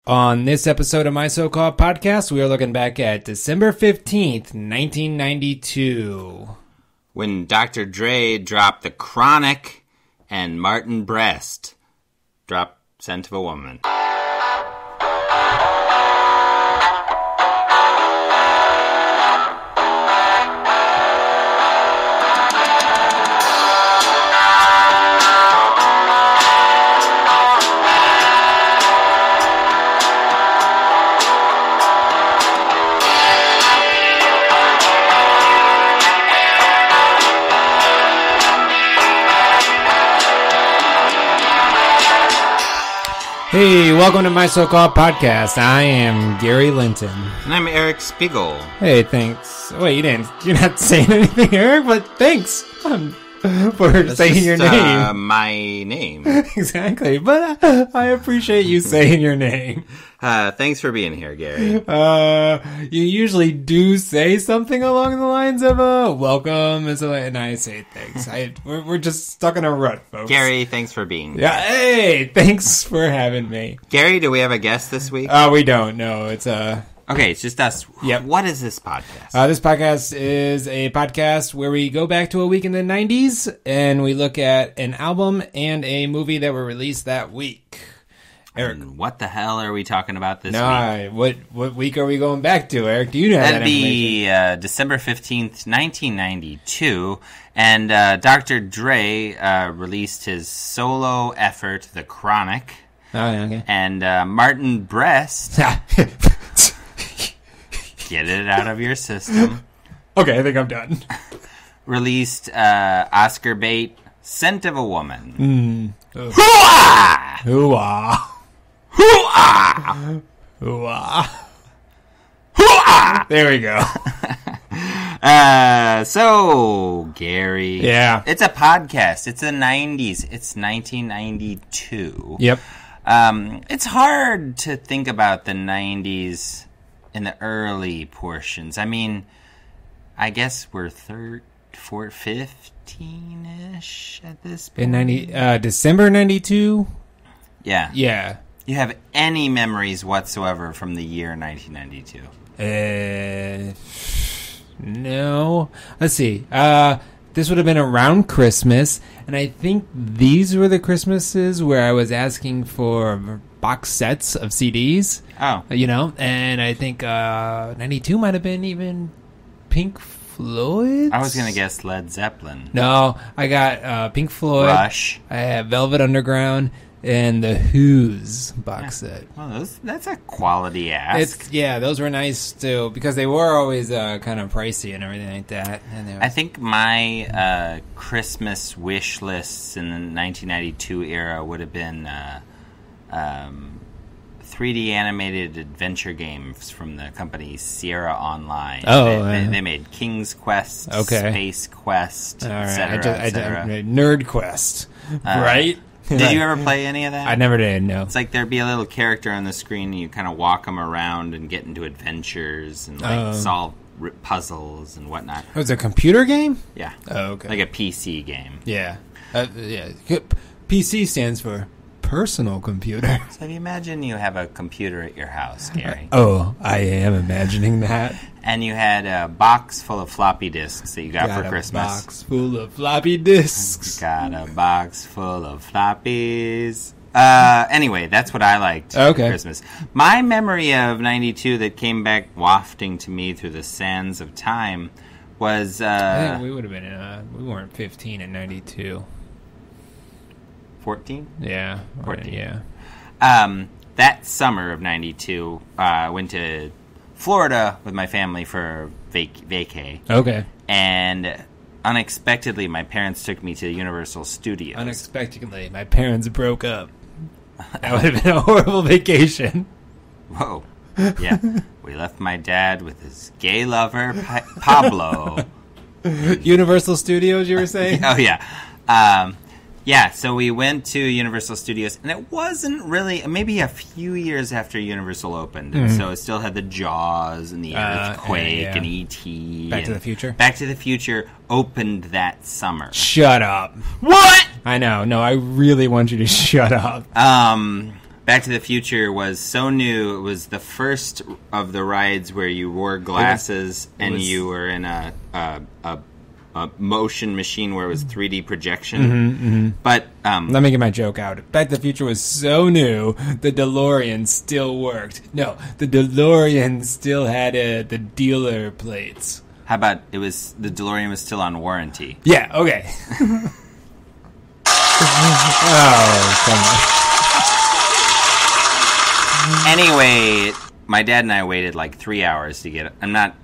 On this episode of My So-Called Podcast, we are looking back at December 15th, 1992. When Dr. Dre dropped The Chronic and Martin Brest dropped Scent of a Woman. Hey, welcome to My So-Called Podcast. I am Gary Linton. And I'm Eric Spiegel. Hey, thanks. Wait, you're not saying anything, Eric, but thanks for saying your name. My name. Exactly, but I appreciate you saying your name. Thanks for being here, Gary. You usually do say something along the lines of welcome, and I say thanks. We're just stuck in a rut, folks. Gary, thanks for being here. Yeah, hey, thanks for having me. Gary, do we have a guest this week? We don't. No, it's Okay, it's just us. Yep. What is this podcast? This podcast is a podcast where we go back to a week in the 90s and we look at an album and a movie that were released that week. Eric. And what the hell are we talking about this week? What week are we going back to, Eric? Do you know That'd be December 15th, 1992, and Dr. Dre released his solo effort, The Chronic. Oh, okay. And Martin Brest... Get it out of your system. Okay, I think I'm done. Released Oscar bait, Scent of a Woman. Hoo-ah! Hoo-ah! Hoo-ah! Hoo-ah! Hoo-ah! There we go. So, Gary. Yeah. It's a podcast. It's the 90s. It's 1992. Yep. It's hard to think about the 90s in the early portions. I mean, I guess we're 15-ish at this point. In December 92? Yeah. Yeah. You have any memories whatsoever from the year 1992? No. Let's see. This would have been around Christmas, and I think these were the Christmases where I was asking for box sets of CDs. Oh. And I think 92 might have been even Pink Floyd. I was going to guess Led Zeppelin. No, I got Pink Floyd. Rush. I have Velvet Underground and the Who's box set. Well, that's a quality ask. Those were nice too because they were always kind of pricey and everything like that. And I think my Christmas wish lists in the 1992 era would have been 3D animated adventure games from the company Sierra Online. Oh, they made King's Quest, Space Quest, etc. Nerd Quest, right? Did you ever play any of that? I never did, no. It's like there'd be a little character on the screen and you kind of walk them around and get into adventures and solve puzzles and whatnot. Oh, it's a computer game? Yeah. Oh, okay. Like a PC game. Yeah. PC stands for personal computer. So if you imagine you have a computer at your house, Gary. I am imagining that. And you had a box full of floppy disks that you got for Christmas. Got a box full of floppy disks. Got a box full of floppies. Anyway, that's what I liked for Christmas. My memory of 92 that came back wafting to me through the sands of time was... I think we would have been we weren't 15 in 92. 14? Yeah. 14. Yeah. That summer of 92, I went to Florida with my family for vacay. Okay. And unexpectedly, my parents took me to Universal Studios. Unexpectedly, my parents broke up. That would have been a horrible vacation. Whoa. Yeah. We left my dad with his gay lover, Pablo. Universal Studios, you were saying? Oh, yeah. Yeah, so we went to Universal Studios, and it wasn't really, maybe a few years after Universal opened, and so it still had the Jaws and the Earthquake and E.T. Back to the Future? Back to the Future opened that summer. Shut up. What? I know. No, I really want you to shut up. Back to the Future was so new. It was the first of the rides where you wore glasses and you were in a motion machine where it was 3D projection. But let me get my joke out. Back to the Future was so new, the DeLorean still worked. No, the DeLorean still had the dealer plates. How about the DeLorean was still on warranty? Yeah, okay. Oh, come on. Anyway, my dad and I waited like 3 hours to get... I'm not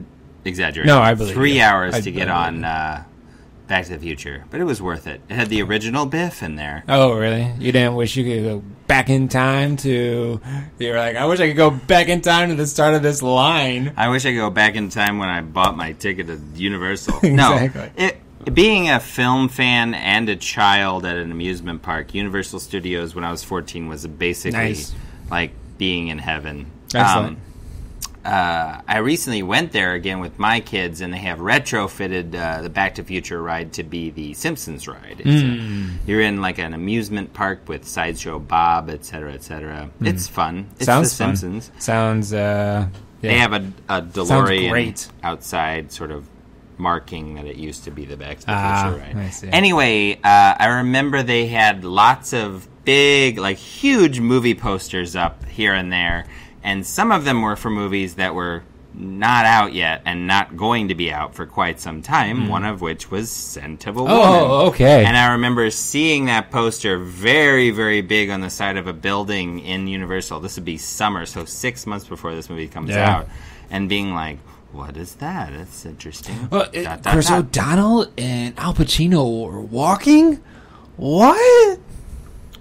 exaggerating. No, I believe 3 hours to get on Back to the Future. But it was worth it. It had the original Biff in there. Oh, really? You didn't wish you could go back in time to... You're like, I wish I could go back in time to the start of this line. I wish I could go back in time when I bought my ticket to Universal. Exactly. No, being a film fan and a child at an amusement park, Universal Studios when I was 14 was basically like being in heaven. Excellent. I recently went there again with my kids, and they have retrofitted the Back to the Future ride to be the Simpsons ride. You're in like an amusement park with Sideshow Bob, etc., etc. It's fun. It's Sounds the Simpsons. Fun. Sounds. Yeah. They have a DeLorean outside, sort of marking that it used to be the Back to the Future ride. I see. Anyway, I remember they had lots of big, like huge movie posters up here and there, and some of them were for movies that were not out yet and not going to be out for quite some time, one of which was Scent of a Woman. Oh, okay. And I remember seeing that poster very, very big on the side of a building in Universal. This would be summer, so 6 months before this movie comes out, and being like, what is that? That's interesting. Chris O'Donnell and Al Pacino were walking? What?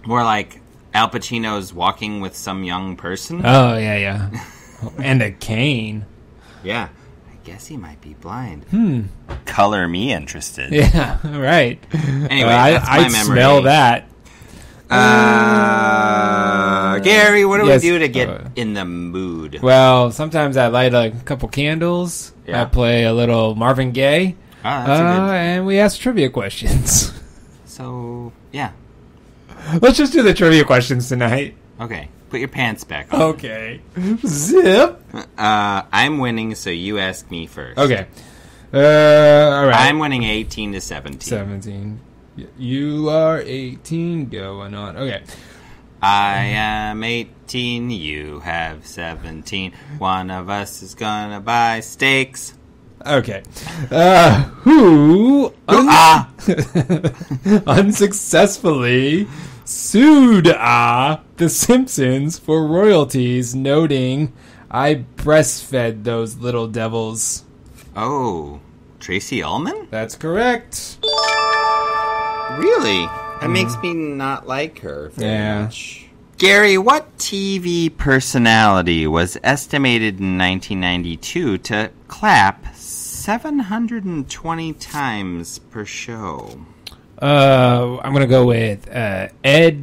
More like Al Pacino's walking with some young person. Oh, yeah. And a cane. Yeah. I guess he might be blind. Color me interested. Yeah, right. Anyway, that's my memory. Smell that. Gary, what do we do to get in the mood? Well, sometimes I light a couple candles. Yeah. I play a little Marvin Gaye. And we ask trivia questions. So, yeah. Let's just do the trivia questions tonight. Okay. Put your pants back on. Okay. Zip. I'm winning, so you ask me first. Okay. All right. I'm winning 18 to 17. 17. You are 18 going on. Okay. I am 18, you have 17. One of us is gonna buy steaks. Okay. Who unsuccessfully sued The Simpsons for royalties, noting, I breastfed those little devils. Oh, Tracy Ullman? That's correct. Really? That makes me not like her very much. Gary, what TV personality was estimated in 1992 to clap 720 times per show? I'm going to go with Ed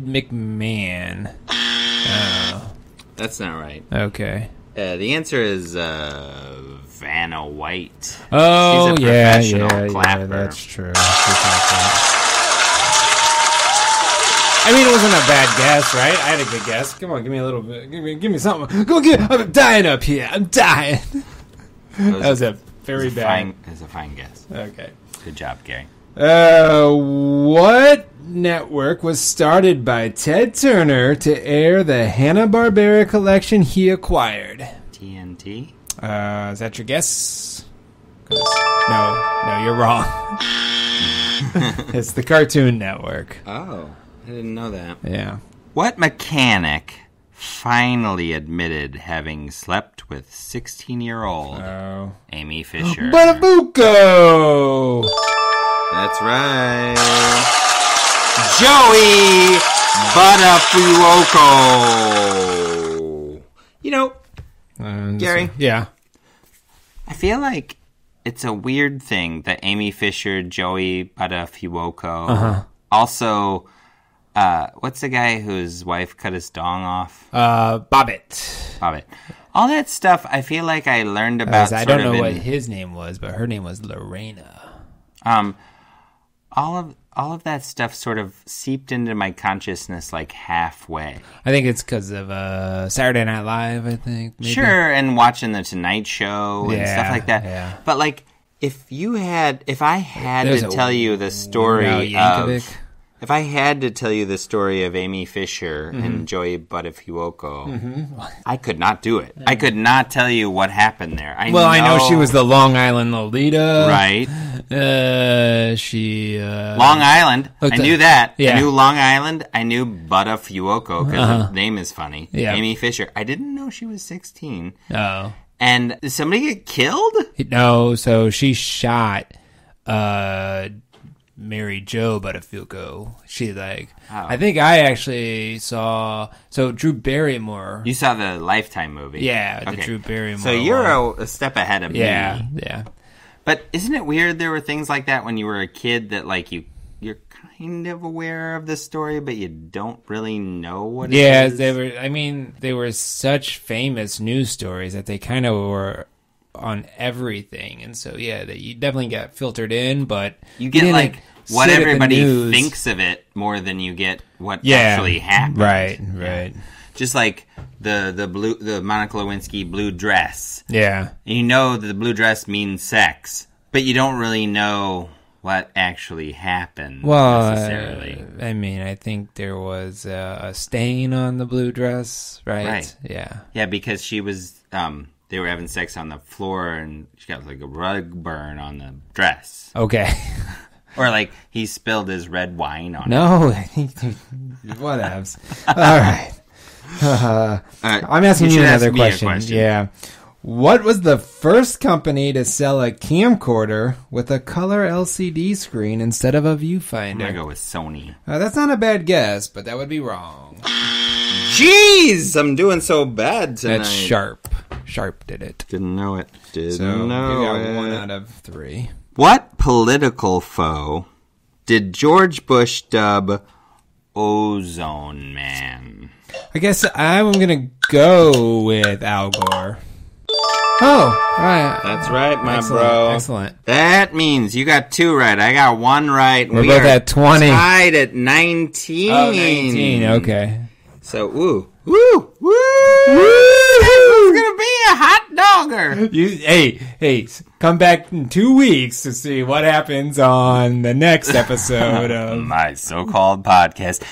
McMahon. That's not right. Okay. The answer is Vanna White. Oh, she's a professional clapper. Yeah, that's true. I mean, it wasn't a bad guess, right? I had a good guess. Come on, give me a little bit. Give me something. I'm dying up here. I'm dying. That was a very bad. It was a fine guess. Okay. Good job, Gary. What network was started by Ted Turner to air the Hanna-Barbera collection he acquired? TNT? Is that your guess? No, you're wrong. It's the Cartoon Network. Oh, I didn't know that. Yeah. What mechanic finally admitted having slept with 16-year-old Amy Fisher? Buttafuoco! That's right. Joey Buttafuoco. You know, Gary? Yeah. I feel like it's a weird thing that Amy Fisher, Joey Buttafuoco, also, what's the guy whose wife cut his dong off? Bobbitt. All that stuff, I feel like I learned about. I don't know what his name was, but her name was Lorena. All of all of that stuff sort of seeped into my consciousness like halfway. I think it's because of Saturday Night Live, I think. Maybe. Sure, and watching The Tonight Show and stuff like that. Yeah. But, like, if I had to tell you the story of... If I had to tell you the story of Amy Fisher and Joey Buttafuoco, I could not do it. I could not tell you what happened there. I know she was the Long Island Lolita. Right. Long Island. I knew that. Yeah. I knew Long Island. I knew Buttafuoco because her name is funny. Yeah. Amy Fisher. I didn't know she was 16. Oh. And did somebody get killed? No, so she shot... Mary Jo Buttafuoco. I think I actually saw. So Drew Barrymore. You saw the Lifetime movie, yeah, the Drew Barrymore. So you're a step ahead of me. Yeah. But isn't it weird? There were things like that when you were a kid that like you're kind of aware of the story, but you don't really know what it is. Yeah, they were such famous news stories that they kind of were on everything, and so you definitely get filtered in, but you get like what everybody thinks of it more than you get what actually happened. Right. Just like the Monica Lewinsky blue dress. Yeah, you know that the blue dress means sex, but you don't really know what actually happened necessarily. I think there was a stain on the blue dress, right? Right. Yeah, because she was. They were having sex on the floor, and she got like a rug burn on the dress. Okay. Or like he spilled his red wine on it. No, whatevs. All right. I'm asking you another question. Yeah. What was the first company to sell a camcorder with a color LCD screen instead of a viewfinder? I'm going to go with Sony. That's not a bad guess, but that would be wrong. Jeez, I'm doing so bad tonight. That's Sharp. Sharp did it. Didn't know it. You got 1 out of 3. What political foe did George Bush dub Ozone Man? I guess I'm going to go with Al Gore. Oh, right. That's right, my bro. Excellent. That means you got 2 right. I got 1 right. We're both at 20. Tied at 19. Oh, 19. Okay. So, woo. It's going to be a hot dogger. Hey, come back in 2 weeks to see what happens on the next episode of my so-called podcast.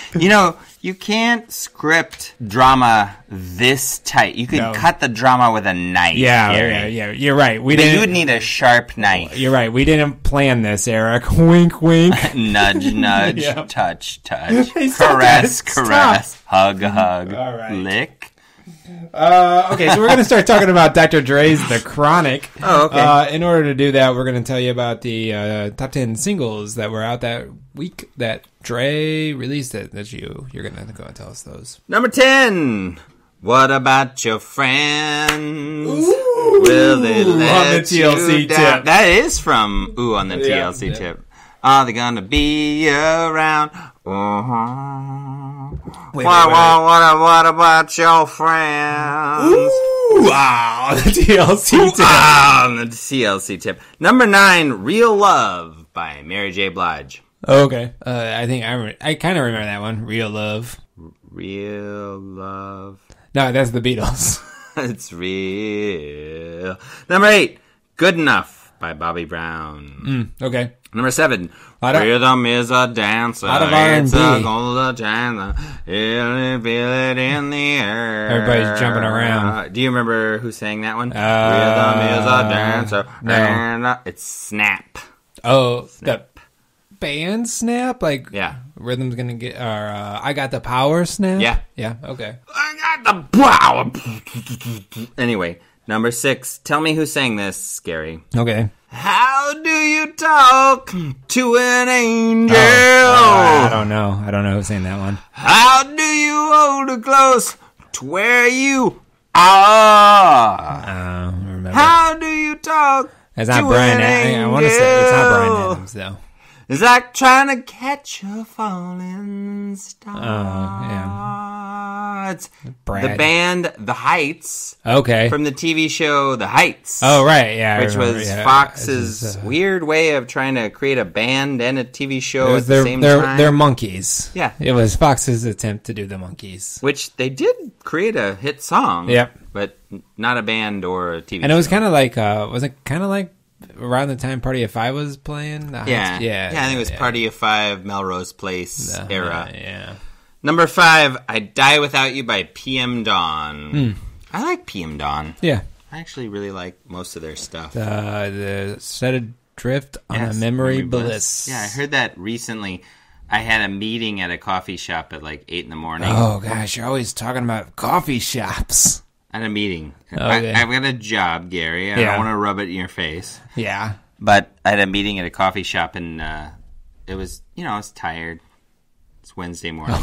You can't script drama this tight. You can cut the drama with a knife. Yeah. You're right. You would need a sharp knife. You're right. We didn't plan this, Eric. Wink, wink. Nudge, nudge. Yep. Touch. Caress. Hug. All right. Lick. Okay, so we're going to start talking about Dr. Dre's The Chronic. Oh, okay. In order to do that, we're going to tell you about the top 10 singles that were out that week that Dre released. That's you're going to go and tell us those. Number 10. What about your friends? Ooh, will they let on the TLC you down? tip. That is from Ooh on the TLC tip. Are they gonna be around? Wait. What about your friends? Ooh, wow, the TLC tip. On the TLC tip. Number 9, Real Love by Mary J. Blige. Okay. I think I kind of remember that one. Real Love. Real Love. No, that's the Beatles. It's real. Number 8, Good Enough by Bobby Brown. Okay. Number 7, Rhythm is a dancer. Out of R&B. It's a golden dancer. You feel it in the air. Everybody's jumping around. Do you remember who sang that one? Rhythm is a dancer. No. And it's Snap. Oh, Snap. The band Snap? Like, Rhythm's gonna get, or I Got the Power Snap? Yeah, okay. I got the power. Anyway, number 6, tell me who sang this, Scary. Okay. How do you talk to an angel? I don't know who's saying that one. How do you hold her close to where you are? Remember. How do you talk It's not to Brian. an angel? I want to say it's not Brian Adams though. It's like trying to catch a falling star. Oh, yeah. it's the band The Heights. Okay. From the TV show The Heights. Oh, right, yeah. Which was Fox's weird way of trying to create a band and a TV show at the same time. They're monkeys. Yeah. It was Fox's attempt to do the monkeys. Which they did create a hit song. Yep. But not a band or a TV show. And it was kind of like, was it kind of like around the time Party of Five was playing? Yeah, I think it was Party of Five, Melrose Place era. Yeah. Number 5, I Die Without You by PM Dawn. I like PM Dawn. Yeah. I actually really like most of their stuff. The Set Adrift on a Memory Bliss. Yeah, I heard that recently. I had a meeting at a coffee shop at like 8 in the morning. Oh, gosh, you're always talking about coffee shops. At a meeting. Okay. I've got a job, Gary. I don't want to rub it in your face. Yeah. But I had a meeting at a coffee shop, and it was, I was tired. It's Wednesday morning.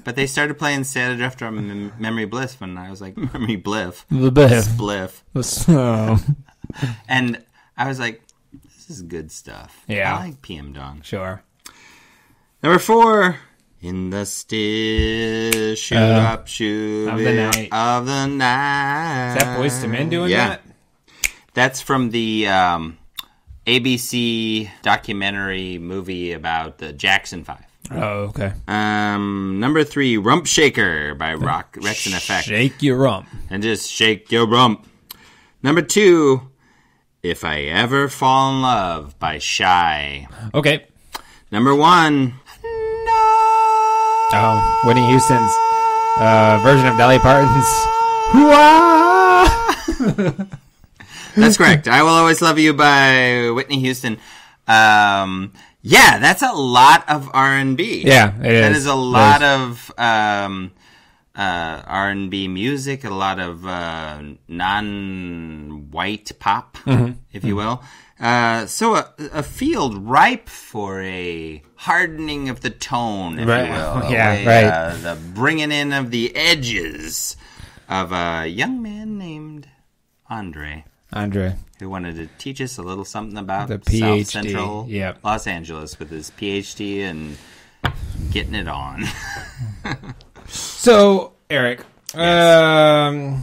But they started playing Sad Adrift on Memory Bliss when I was like, Memory Bliff. Spliff. And I was like, this is good stuff. Yeah. I like PM Dawn. Sure. Number 4, In the Still Shoot Up Shoot of the Night. Of the Night. Is that Boyz II Men doing that? That's from the ABC documentary movie about the Jackson 5. Oh, okay. Number 3, Rump Shaker by Rex and Effect. Shake your rump. And just shake your rump. Number 2, If I Ever Fall in Love by Shy. Okay. Number 1, Oh, Whitney Houston's version of Dolly Parton's. That's correct. I Will Always Love You by Whitney Houston. Yeah, that's a lot of R&B. Yeah, it is. That is a lot of R&B music, a lot of non-white pop, if you will. So a field ripe for a hardening of the tone, if you will. Yeah, the bringing in of the edges of a young man named Andre. Who wanted to teach us a little something about the PhD. South Central Los Angeles with his PhD and getting it on. So, Eric, Dr.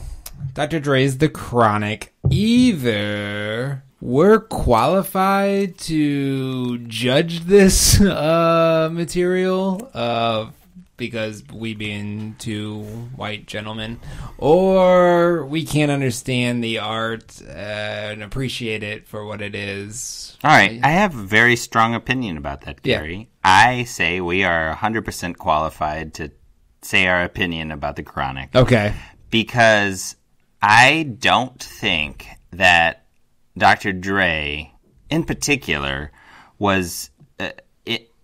Dre's The Chronic. Either we're qualified to judge this material because we being two white gentlemen, or we can't understand the art and appreciate it for what it is. All right. I have a very strong opinion about that, Gary. Yeah. I say we are 100% qualified to say our opinion about The Chronic. Okay. Because I don't think that Dr. Dre, in particular, was...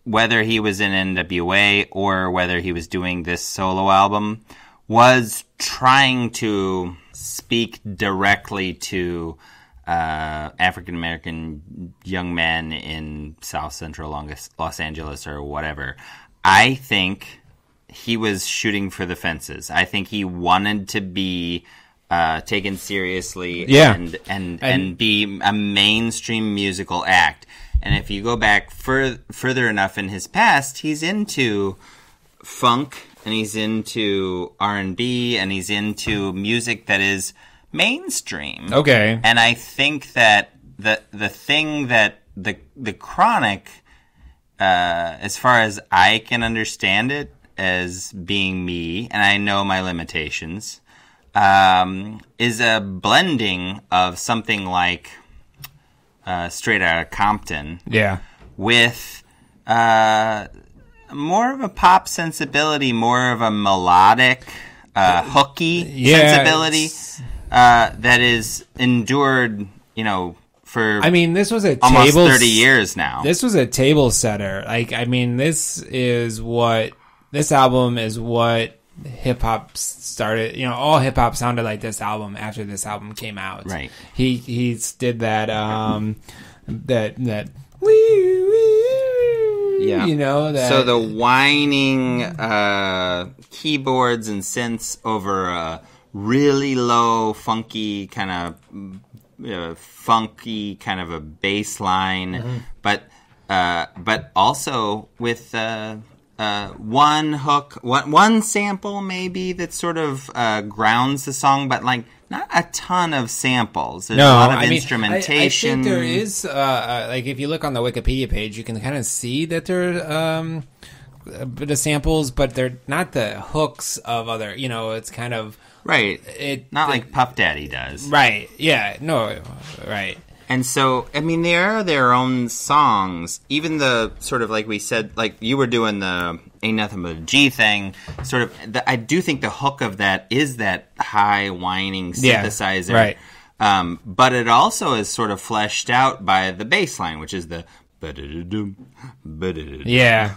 whether he was in NWA or whether he was doing this solo album, was trying to speak directly to African-American young men in South Central Los Angeles or whatever. I think he was shooting for the fences. I think he wanted to be taken seriously and be a mainstream musical act. And if you go back further enough in his past, he's into funk, and he's into R&B, and he's into music that is mainstream. Okay. And I think that the thing that the Chronic, as far as I can understand it, as being me, and I know my limitations, is a blending of something like Straight Outta Compton, with more of a pop sensibility, more of a melodic, hooky sensibility that is endured, for this was a almost 30 years now. This was a table setter. This album is what hip hop started. All hip hop sounded like this album after this album came out. Right. He did that that So the whining keyboards and synths over a really low funky kind of a bass line, but also with a one hook, one sample maybe that sort of grounds the song, but like not a ton of samples. There's a lot of instrumentation. I think there is, like if you look on the Wikipedia page, you can kind of see that there are a bit of samples, but they're not the hooks of other, it's kind of... Right. Like Puff Daddy does. Right. Yeah. No. Right. And so, I mean, they are their own songs. Even the sort of, like we said, like you were doing the Ain't Nothing But a G thing, sort of, I do think the hook of that is that high whining synthesizer. Yeah, right. But it also is sort of fleshed out by the bass line, which is the... Yeah.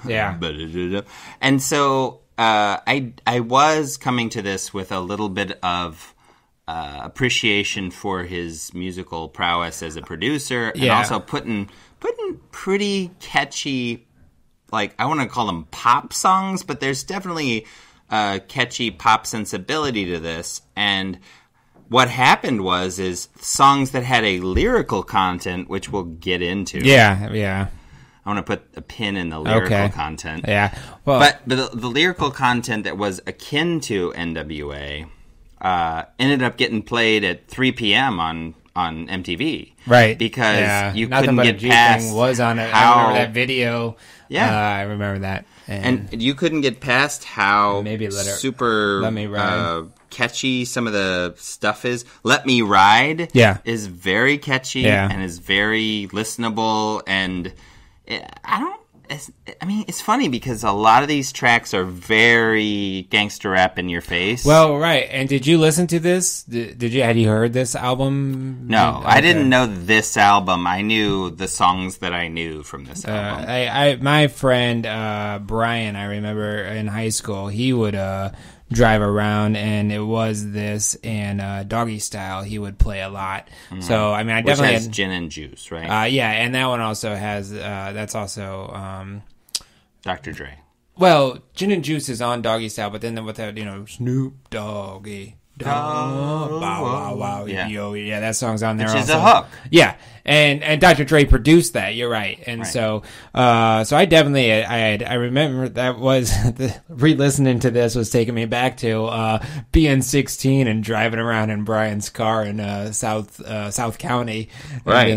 And so I was coming to this with a little bit of appreciation for his musical prowess as a producer, and also putting pretty catchy, like I want to call them pop songs, but there's definitely catchy pop sensibility to this. And what happened is songs that had a lyrical content, which we'll get into. Yeah. I want to put a pin in the lyrical content. Yeah. Well, but the lyrical content that was akin to NWA ended up getting played at 3 p.m. on MTV. Right. Because you Nothing couldn't But get a G past thing was on it. I remember that video. Yeah. I remember that. And you couldn't get past how super Let Me Ride. Catchy some of the stuff is. Let Me Ride is very catchy and is very listenable. And it's funny because a lot of these tracks are very gangster rap in your face. Well, right. And did you listen to this? Had you heard this album? No, okay. I didn't know this album. I knew the songs that I knew from this album. My friend Brian, I remember in high school, he would drive around, and it was this and Doggy Style he would play a lot. Mm-hmm. So I mean, I definitely has Gin and Juice, right? Yeah, and that one also has that's also Dr. Dre. Well, Gin and Juice is on Doggy Style, but then with that, Snoop Doggy. Bow wow wow yeah, that song's on there. Which is also. a hook. Yeah, and Dr. Dre produced that. You're right, and so I definitely I remember that was re-listening to this was taking me back to being 16 and driving around in Brian's car in South County, right?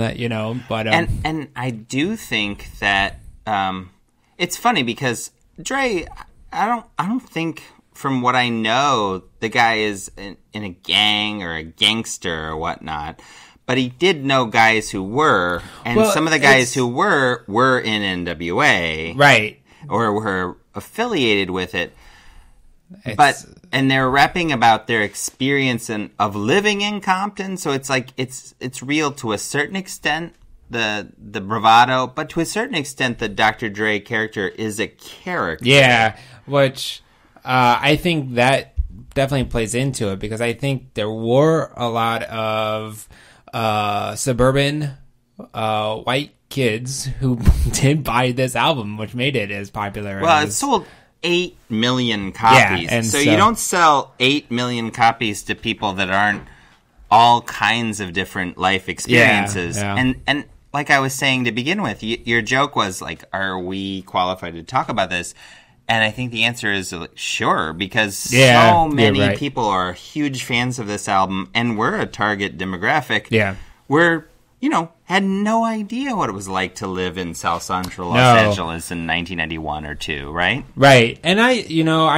But and I do think that it's funny because Dre, I don't think. From what I know, the guy is in a gang or a gangster or whatnot. But he did know guys who were, and some of the guys who were in NWA. Right. Or were affiliated with it. And they're rapping about their experience of living in Compton, so it's like it's real to a certain extent, the bravado, but to a certain extent the Dr. Dre character is a character. Yeah, which... I think that definitely plays into it because I think there were a lot of suburban white kids who did buy this album, which made it as popular. Well, it sold 8 million copies. Yeah, and so you don't sell 8 million copies to people that aren't all kinds of different life experiences. Yeah. And like I was saying to begin with, your joke was like, are we qualified to talk about this? And I think the answer is sure, because so many people are huge fans of this album, and we're a target demographic. Yeah. We're, had no idea what it was like to live in South Central Los Angeles in 1991 or 2, right? Right. And I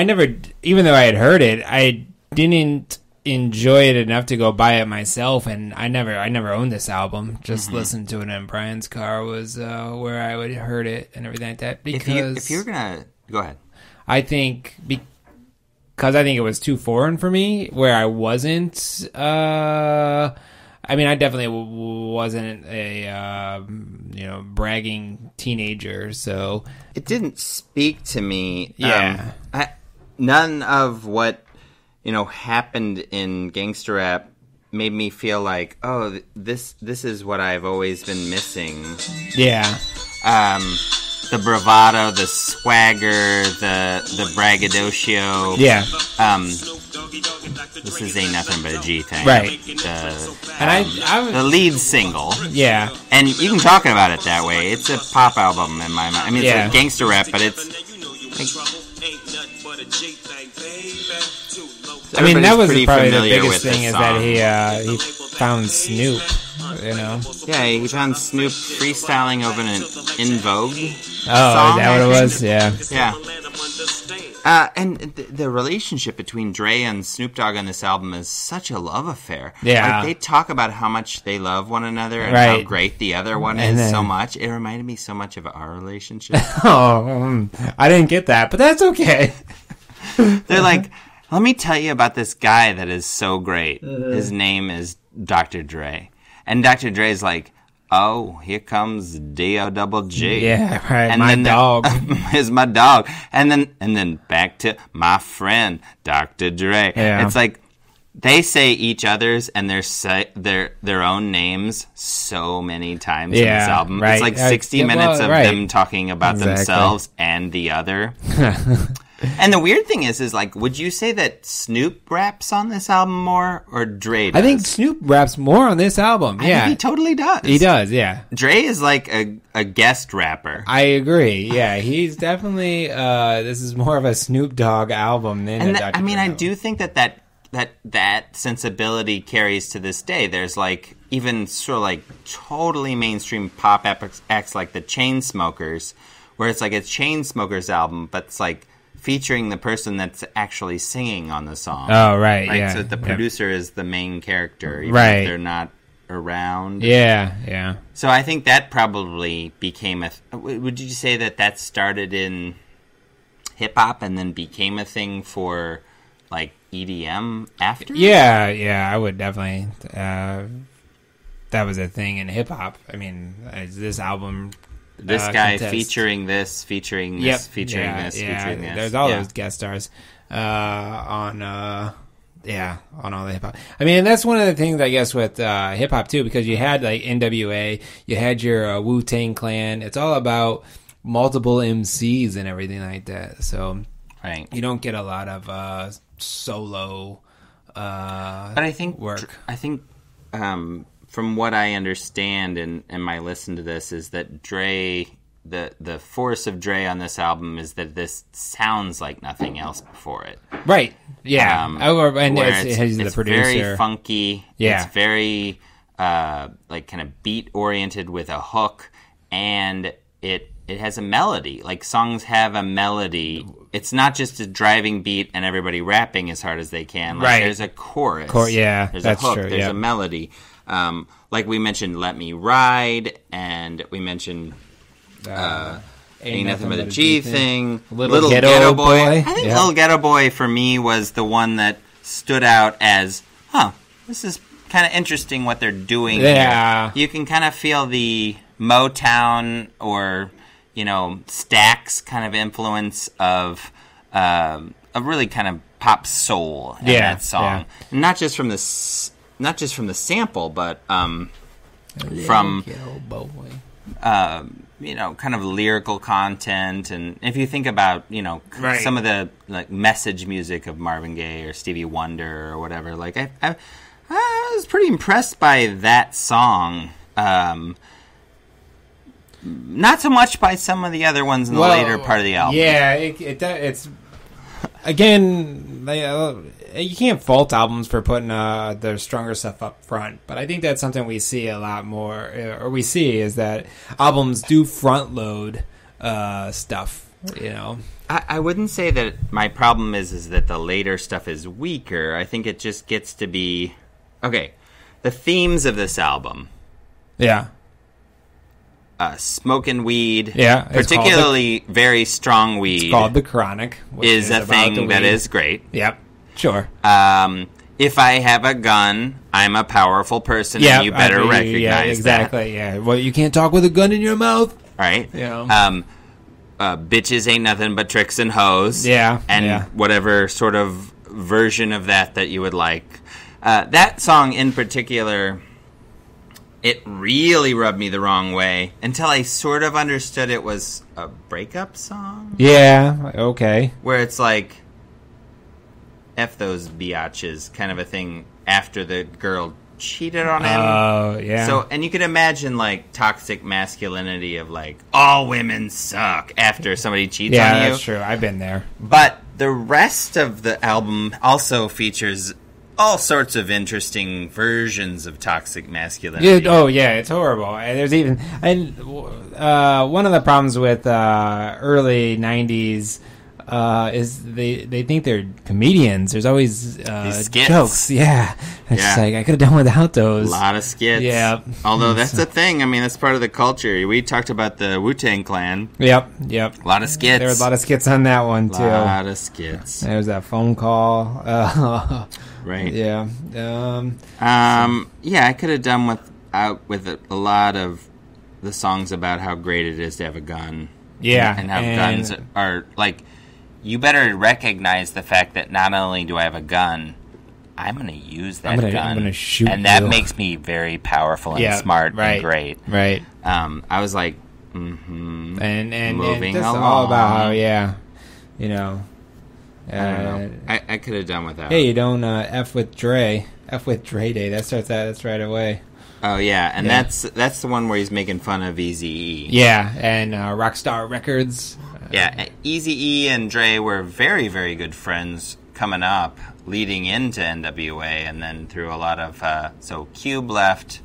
never, even though I had heard it, I didn't enjoy it enough to go buy it myself, and I never owned this album. Just listened to it in Brian's car was where I would heard it and everything like that. Because if you're gonna... Go ahead. I think because I think it was too foreign for me, where I wasn't. I definitely wasn't a bragging teenager, so it didn't speak to me. Yeah, none of what happened in gangster rap made me feel like, oh, this is what I've always been missing. Yeah. The bravado, the swagger, the braggadocio. Yeah. This is Ain't Nothing But a G thing. Right. The lead single. Yeah. And you can talk about it that way. It's a pop album in my mind. I mean, it's like gangster rap, but I mean, that was probably the biggest thing is that he found Snoop, you know. Yeah, he found Snoop freestyling over an In Vogue song. Is that what it was? Yeah. And the relationship between Dre and Snoop Dogg on this album is such a love affair. Yeah. Like, they talk about how much they love one another and how great the other one is so much. It reminded me so much of our relationship. I didn't get that, but that's okay. They're like, let me tell you about this guy that is so great. His name is Dr. Dre. And Dr. Dre's like, oh, here comes D-O-double-G. Yeah, right. And my dog is my dog. And then back to my friend, Dr. Dre. Yeah. It's like they say each other's and their own names so many times in this album. Right. It's like 60 minutes of them talking about themselves and the other. And the weird thing is like, would you say that Snoop raps on this album more or Dre does? I think Snoop raps more on this album. I think he totally does. He does, yeah. Dre is like a guest rapper. I agree. Yeah, he's definitely. This is more of a Snoop Dogg album than a Dr. Dre I do think that sensibility carries to this day. There's like even sort of like totally mainstream pop acts like the Chainsmokers, where it's like a Chainsmokers album, but it's like featuring the person that's actually singing on the song. Oh, right, yeah. So the producer is the main character, even if they're not around. Yeah. So I think that probably became would you say that started in hip-hop and then became a thing for, like, EDM after? Yeah, I would definitely. That was a thing in hip-hop. I mean, this album... This guy featuring this, featuring this, featuring this. There's all those guest stars on all the hip hop. I mean, that's one of the things I guess with hip hop too, because you had like NWA, you had your Wu-Tang Clan. It's all about multiple MCs and everything like that. So you don't get a lot of solo. But I think work. From what I understand and my listen to this is that Dre, the force of Dre on this album is that this sounds like nothing else before it. Right. Yeah. And it's the producer. Very funky. Yeah. It's very like kind of beat oriented with a hook, and it has a melody. Like songs have a melody. It's not just a driving beat and everybody rapping as hard as they can. Like there's a chorus. There's a hook. There's a melody. Like we mentioned, Let Me Ride, and we mentioned Ain't Nothing But a G Thing. Little Ghetto Boy. I think Little Ghetto Boy for me was the one that stood out as, this is kind of interesting what they're doing here. You can kind of feel the Motown or, Stax kind of influence of a really kind of pop soul in that song. Not just from the sample, but from kind of lyrical content. And if you think about some of the like message music of Marvin Gaye or Stevie Wonder or whatever, like I was pretty impressed by that song. Not so much by some of the other ones in the later part of the album. Yeah, it's again. You can't fault albums for putting their stronger stuff up front, but I think that's something we see a lot more, or we see is that albums do front load stuff. I wouldn't say that my problem is that the later stuff is weaker. I think it just gets to be okay. The themes of this album, smoking weed, particularly very strong weed. It's called The Chronic, which is a thing that is great. Yep. Sure. If I have a gun, I'm a powerful person, and you better recognize that. Yeah. Well, you can't talk with a gun in your mouth. Right. Bitches ain't nothing but tricks and hoes. Yeah. And whatever sort of version of that you would like. That song in particular, it really rubbed me the wrong way until I sort of understood it was a breakup song. Yeah. Okay. Where it's like, F those biatches kind of a thing after the girl cheated on him. Oh, yeah. So, and you can imagine, like, toxic masculinity of, like, all women suck after somebody cheats on you. Yeah, that's true. I've been there. But the rest of the album also features all sorts of interesting versions of toxic masculinity. Yeah, it's horrible. And there's even one of the problems with early 90s is they think they're comedians. There's always jokes. Yeah. It's just like, I could have done without those. A lot of skits. Yeah. Although that's the thing. I mean, that's part of the culture. We talked about the Wu-Tang Clan. Yep. A lot of skits. There were a lot of skits on that one, too. A lot of skits. There was that phone call. Right. Yeah. Yeah, I could have done with a lot of the songs about how great it is to have a gun. Yeah. And how guns are, like, you better recognize the fact that not only do I have a gun, I'm going to use that gun. I'm going to shoot and that makes me very powerful and smart and great. Right. I was like, and moving that's along. all about how, you know. I don't know. I could have done without. Hey, you don't F with Dre. F with Dre Day. That starts that's right away. Oh, yeah. And that's the one where he's making fun of Eazy-E. Yeah, and Rockstar Records. Yeah, Eazy-E and Dre were very, very good friends coming up, leading into NWA, and then through a lot of... so Cube left...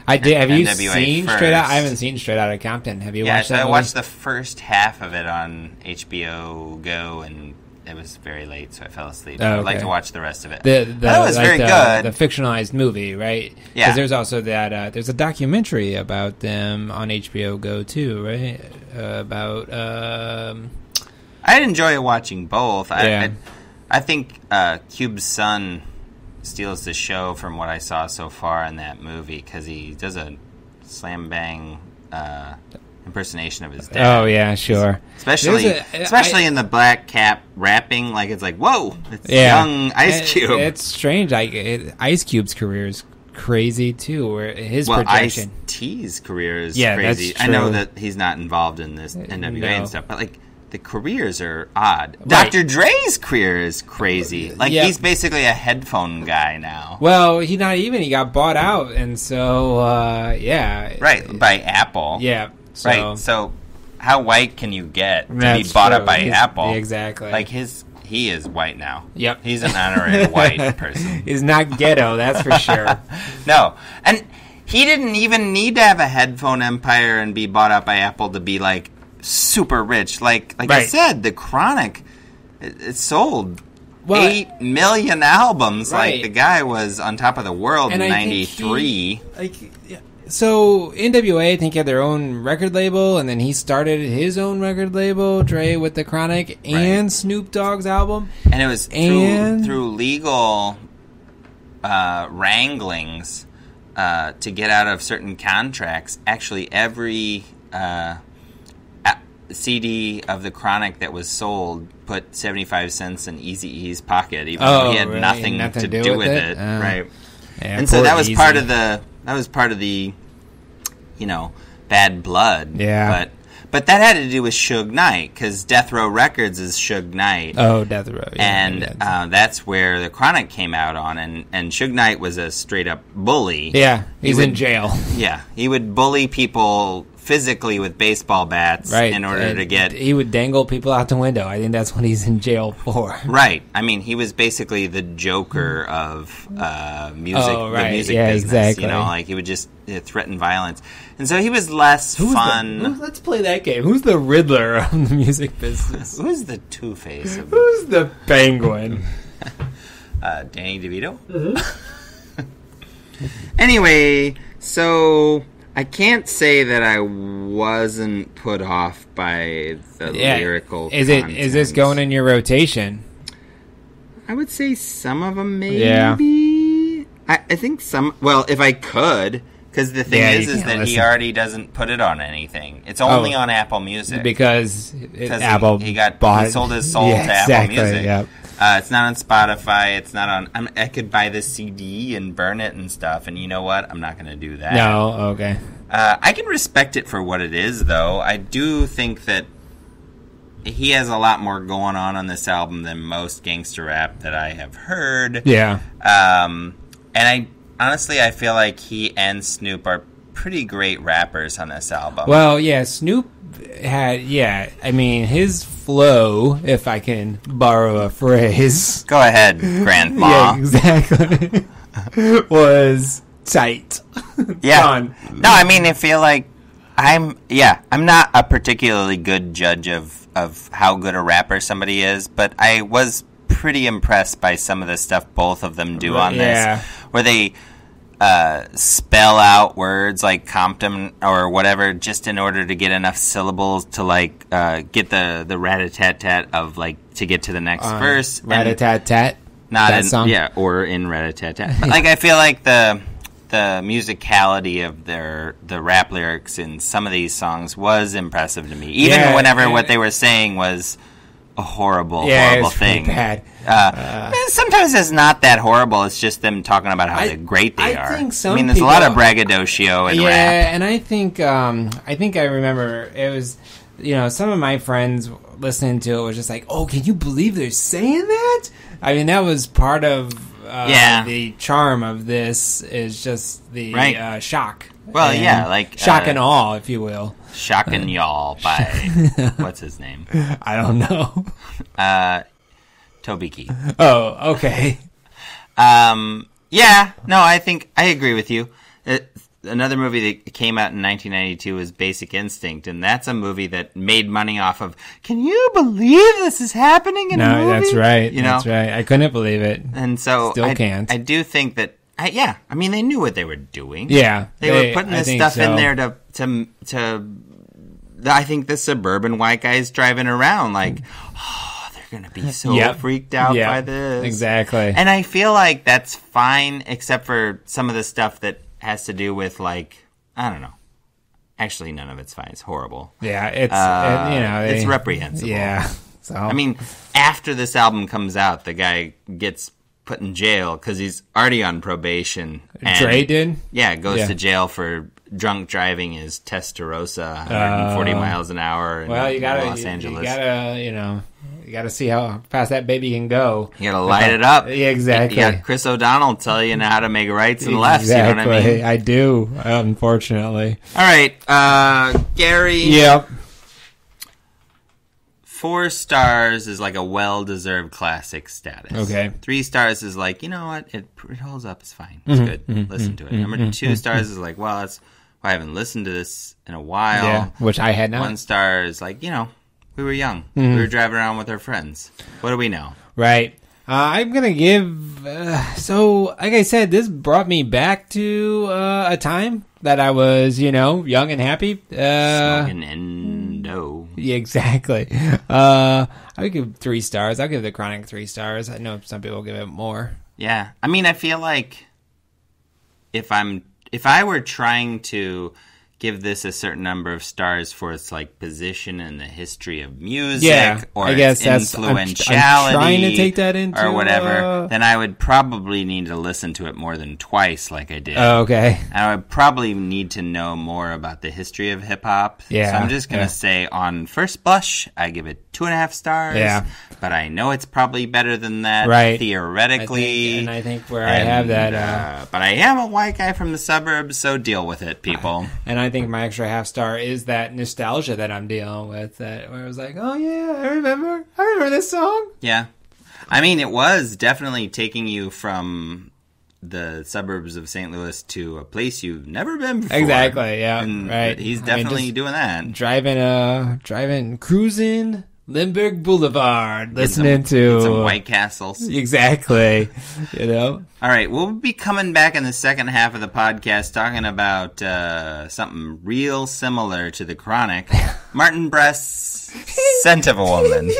Have you NWA seen first. Straight Out? I haven't seen Straight Outta Compton. Have you watched that I movie? watched the first half of it on HBO Go, and it was very late, so I fell asleep. Oh, okay. I'd like to watch the rest of it. That was very good. The fictionalized movie, right? Yeah. Because there's also that... there's a documentary about them on HBO Go, too, right? I'd enjoy watching both. Yeah. I think Cube's son steals the show from what I saw so far in that movie because he does a slam bang impersonation of his dad. Oh yeah, sure. Especially in the black cap rapping, like it's like whoa, it's young Ice Cube. It's strange. Like Ice Cube's career is crazy too. Where his projection. Ice-T's career is crazy. That's true. I know that he's not involved in this NWA and stuff, but like. The careers are odd. Right. Dr. Dre's career is crazy. Like, he's basically a headphone guy now. Well, he got bought out, and so, Right, by Apple. Yeah. So. Right, so how white can you get to be bought up by Apple? Exactly. Like, he is white now. Yep. He's an honorary white person. He's not ghetto, that's for sure. No. And he didn't even need to have a headphone empire and be bought up by Apple to be, like, super rich. Like I said, the Chronic, it sold 8 million albums. Right. Like the guy was on top of the world in '93. So NWA, I think, had their own record label, and then he started his own record label, Dre with the Chronic and Snoop Dogg's album. And it was through legal wranglings to get out of certain contracts. Actually, every CD of the Chronic that was sold put 75 cents in Eazy-E's pocket, even though he had nothing to do with it. Right. Yeah, and so that was part of the bad blood. Yeah. But that had to do with Suge Knight, because Death Row Records is Suge Knight. Oh, Death Row. Yeah, and that's where the Chronic came out on, and Suge Knight was a straight-up bully. Yeah, he's in jail. Yeah, he would bully people physically with baseball bats in order to get... He would dangle people out the window. I think that's what he's in jail for. Right. I mean, he was basically the Joker of music, the music business. Exactly. You know, like he would just threaten violence. And so he was less fun. Let's play that game. Who's the Riddler of the music business? Who's the Two-Face? Who's the Penguin? Danny DeVito? Mm-hmm. Anyway, so... I can't say that I wasn't put off by the lyrical content. Is this going in your rotation? I would say some of them, maybe. Yeah. I think some... Well, if I could... Because the thing is that he already doesn't put it on anything. It's only on Apple Music. Because Apple he sold his soul to Apple Music. Yep. It's not on Spotify. It's not on... I could buy this CD and burn it and stuff, and you know what? I'm not going to do that. No, okay. I can respect it for what it is, though. I do think that he has a lot more going on this album than most gangster rap that I have heard. Yeah. And honestly, I feel like he and Snoop are pretty great rappers on this album. Well, yeah, Snoop had, I mean, his flow, if I can borrow a phrase. Go ahead, Grandma. Yeah, exactly. was tight. Yeah. No, I mean, I feel like I'm not a particularly good judge of how good a rapper somebody is, but I was pretty impressed by some of the stuff both of them do on this, where they spell out words like Compton or whatever just in order to get enough syllables to like get the rat-a-tat-tat of like to get to the next verse. Rat-a-tat-tat? Not that in song? Yeah, or in rat-a-tat-tat. But like I feel like the musicality of the rap lyrics in some of these songs was impressive to me. Even whenever what they were saying was a horrible thing. Bad. Sometimes it's not that horrible. It's just them talking about how great they are. Think I mean, there's a lot of braggadocio in rap. Yeah, and I think I remember it was, some of my friends listening to it was just like, oh, can you believe they're saying that? I mean, that was part of the charm of this is just the shock. Well, like shock and awe, if you will. Shock and Y'all by what's his name? I don't know. Toby Keith. Oh, okay. I think I agree with you. Another movie that came out in 1992 was Basic Instinct, and that's a movie that made money off of, can you believe this is happening in a movie? No, that's right. That's right. I couldn't believe it. And so Still can't. I do think that, I mean, they knew what they were doing. Yeah. They were putting this stuff in there to I think the suburban white guys driving around like, they're going to be so freaked out by this. Exactly. And I feel like that's fine, except for some of the stuff that has to do with, like, I don't know. Actually, none of it's fine. It's horrible. Yeah, it's, it's reprehensible. Yeah. So I mean, after this album comes out, the guy gets put in jail because he's already on probation. Dre did? Yeah, goes to jail for drunk driving his Testarossa 140 miles an hour in Los Angeles. You gotta see how fast that baby can go. You gotta light it up. Yeah, exactly. You got Chris O'Donnell tell you how to make rights and lefts. Exactly. You know what I mean? I do, unfortunately. All right, Gary. Yep. 4 stars is like a well-deserved classic status. Okay. 3 stars is like, you know what? It holds up. It's fine. It's good. Listen to it. Number 2 stars is like, well, I haven't listened to this in a while. Yeah, which I had not. 1 star is like, we were young. We were driving around with our friends. What do we know? Right. I'm going to give... so, like I said, this brought me back to a time that I was, young and happy. Smoking endo. Yeah, exactly. I would give 3 stars. I'll give The Chronic 3 stars. I know some people give it more. Yeah. I mean, I feel like if I were trying to give this a certain number of stars for its like position in the history of music or I guess its influentiality I'm trying to take that into or whatever, then I would probably need to listen to it more than twice like I did. Oh, okay. And I would probably need to know more about the history of hip-hop. Yeah. So I'm just going to say on first blush, I give it 2.5 stars. Yeah. But I know it's probably better than that theoretically. I think where I have that... but I am a white guy from the suburbs, so deal with it, people. And I think my extra half star is that nostalgia that I'm dealing with, that where I was like, oh yeah, I remember this song. Yeah. I mean, it was definitely taking you from the suburbs of St. Louis to a place you've never been before. Exactly, yeah. And right. He's definitely doing that. Cruising Lindbergh Boulevard, listening to some White Castles. Exactly. All right, we'll be coming back in the second half of the podcast talking about something real similar to The Chronic. Martin Brest's Scent of a Woman.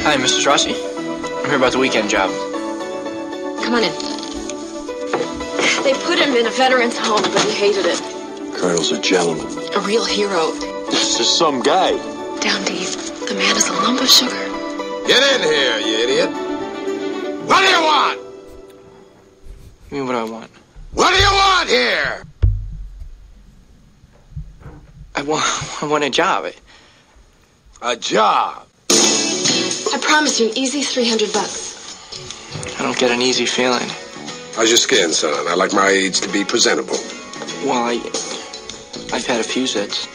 Hi, Mrs. Rossi. I'm here about the weekend job. Come on in. They put him in a veteran's home, but he hated it. Colonel's a gentleman. A real hero. This is some guy. Down deep, the man is a lump of sugar. Get in here, you idiot. What do you want? You mean, what do I want? What do you want here? I want a job. A job. I promise you an easy $300. I don't get an easy feeling. How's your skin, son? I like my aides to be presentable. Well, I've had a few zits.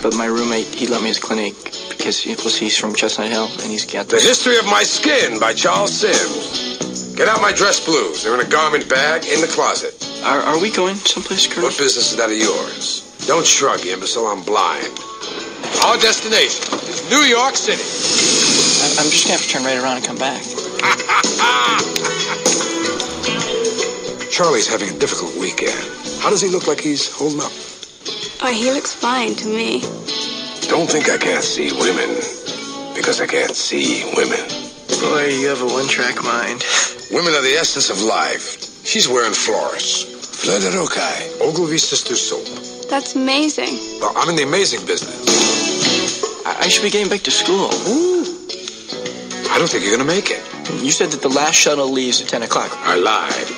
But my roommate, he let me his clinic because he's from Chestnut Hill, and he's got The History of My Skin by Charles Sims. Get out my dress blues. They're in a garment bag in the closet. Are we going someplace, Curtis? What business is that of yours? Don't shrug, you imbecile. I'm blind. Our destination is New York City. I'm just going to have to turn right around and come back. Charlie's having a difficult weekend. How does he look like he's holding up? Oh, he looks fine to me. Don't think I can't see women, because I can't see women. Boy, you have a one-track mind. Women are the essence of life. She's wearing florets. Fleur de rocaille. Ogilvy Sisters soap. That's amazing. Well, I'm in the amazing business. I should be getting back to school. Ooh. I don't think you're going to make it. You said that the last shuttle leaves at 10 o'clock. I lied.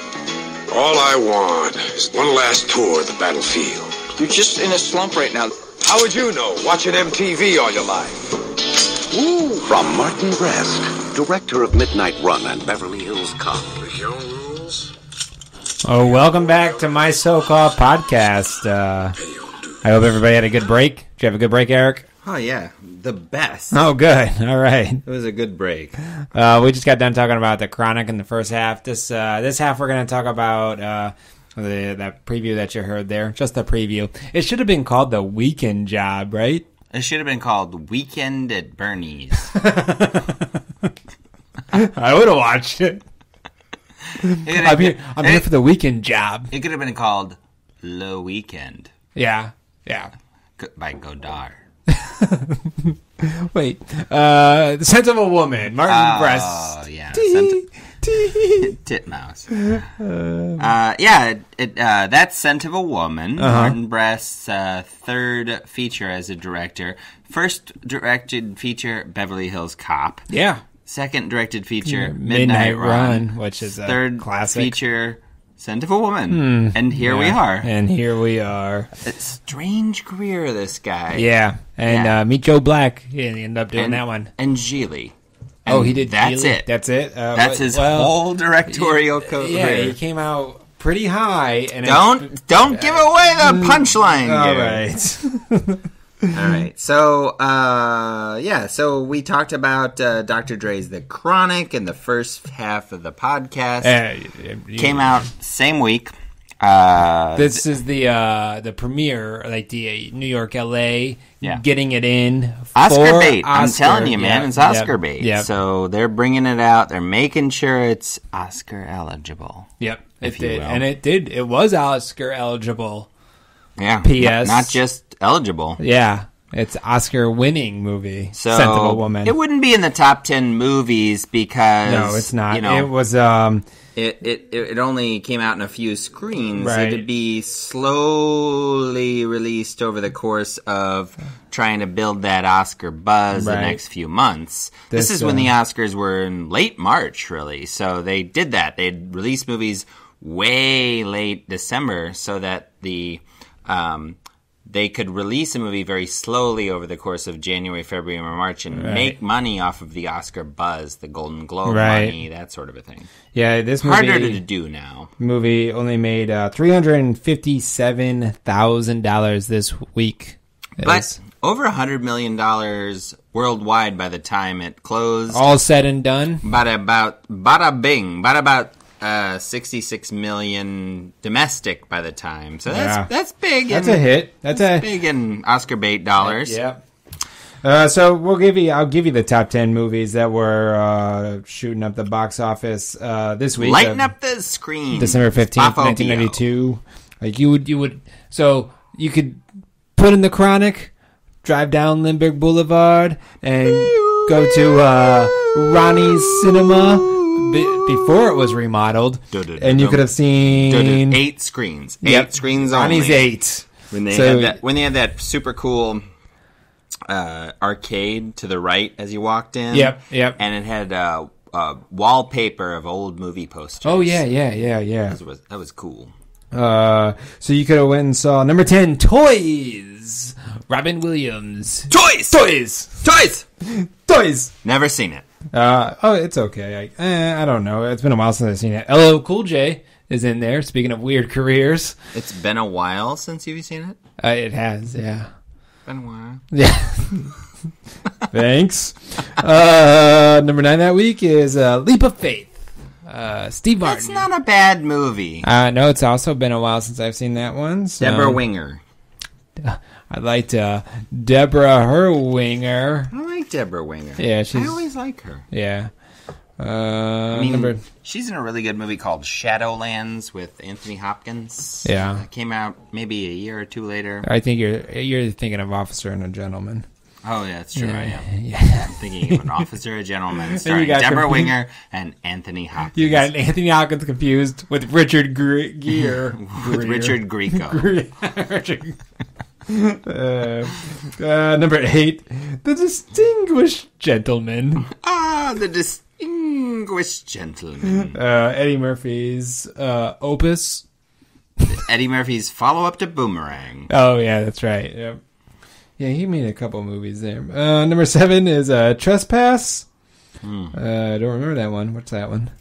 All I want is one last tour of the battlefield. You're just in a slump right now. How would you know, watching MTV all your life? Ooh. From Martin Brest, director of Midnight Run and Beverly Hills Cop. Oh, welcome back to my so-called podcast. I hope everybody had a good break. Did you have a good break, Eric? Oh, yeah. The best. Oh, good. All right. It was a good break. We just got done talking about the Chronic in the first half. This half, we're going to talk about that preview that you heard there. Just the preview. It should have been called The Weekend Job, right? It should have been called Weekend at Bernie's. I would have watched it. I'm here for the weekend job. It could have been called Le Weekend. Yeah. By Godard. Wait. The Scent of a Woman. Martin Brest. Oh, yeah. Titmouse. That's Scent of a Woman. Martin Brest's third feature as a director. First directed feature, Beverly Hills Cop. Yeah. Second directed feature, Midnight Run, which is a third classic. Feature, Scent of a Woman. And here we are. And here we are. A strange career, this guy. Yeah. And Meet Joe Black. He ended up doing that one. And Geely. And he did That's Geely? it. That's it? That's his whole directorial career. Yeah, he came out pretty high. And Don't give away the punchline. All right. All right. So, so we talked about Dr. Dre's The Chronic in the first half of the podcast. Came out same week. This is the premiere, like the New York, LA, getting it in. Oscar bait. I'm telling you, man, it's Oscar bait. Yep. So they're bringing it out. They're making sure it's Oscar eligible. Yep. It did. And it did. It was Oscar eligible. Yeah. P.S. Not just eligible. Yeah. It's Oscar-winning movie, so Scent of a Woman. It wouldn't be in the top 10 movies because... No, it's not. It was... It only came out in a few screens. Right. It'd be slowly released over the course of trying to build that Oscar buzz the next few months. This is when the Oscars were in late March, really. So they did that. They'd release movies way late December so that they could release a movie very slowly over the course of January, February, or March and make money off of the Oscar buzz, the Golden Globe money, that sort of a thing. Yeah, this movie... Harder to do now. Movie only made $357,000 this week. But over $100 million worldwide by the time it closed. All said and done? Bada bing. About 66 million domestic by the time. So that's big. That's a hit. That's big in Oscar bait dollars. Yeah. So I'll give you the top 10 movies that were shooting up the box office this week. Lighten up the screen. December 15th, 1992. Like you would so you could put in The Chronic, drive down Lindbergh Boulevard and go to Ronnie's Cinema before it was remodeled, and you could have seen 8 screens. 8 screens only. Ronnie's 8. When they had that super cool arcade to the right as you walked in. Yep. And it had wallpaper of old movie posters. Oh, yeah. That was cool. So you could have went and saw number 10, Toys. Robin Williams. Toys! Never seen it. It's okay. I don't know. It's been a while since I've seen it. LL Cool J is in there. Speaking of weird careers. It's been a while since you've seen it? It has, yeah. Been a while. Yeah. Thanks. Number 9 that week is Leap of Faith. Steve Martin. That's not a bad movie. No, it's also been a while since I've seen that one. So. Deborah Winger. I liked Deborah Winger. I like Deborah Winger. Yeah, I always like her. Yeah. She's in a really good movie called Shadowlands with Anthony Hopkins. Yeah. It came out maybe a year or two later. I think you're thinking of Officer and a Gentleman. Oh, yeah, that's true. Yeah. I am. Yeah. I'm thinking of An Officer, a Gentleman, starring Deborah Winger and Anthony Hopkins. You got Anthony Hopkins confused with Richard Gere. With Richard Grieco. Richard. Number 8, The Distinguished Gentleman. The Distinguished Gentleman. Eddie Murphy's Opus. Eddie Murphy's follow-up to Boomerang. Oh, yeah, that's right. Yep. Yeah, he made a couple movies there. Number 7 is Trespass. I don't remember that one. What's that one?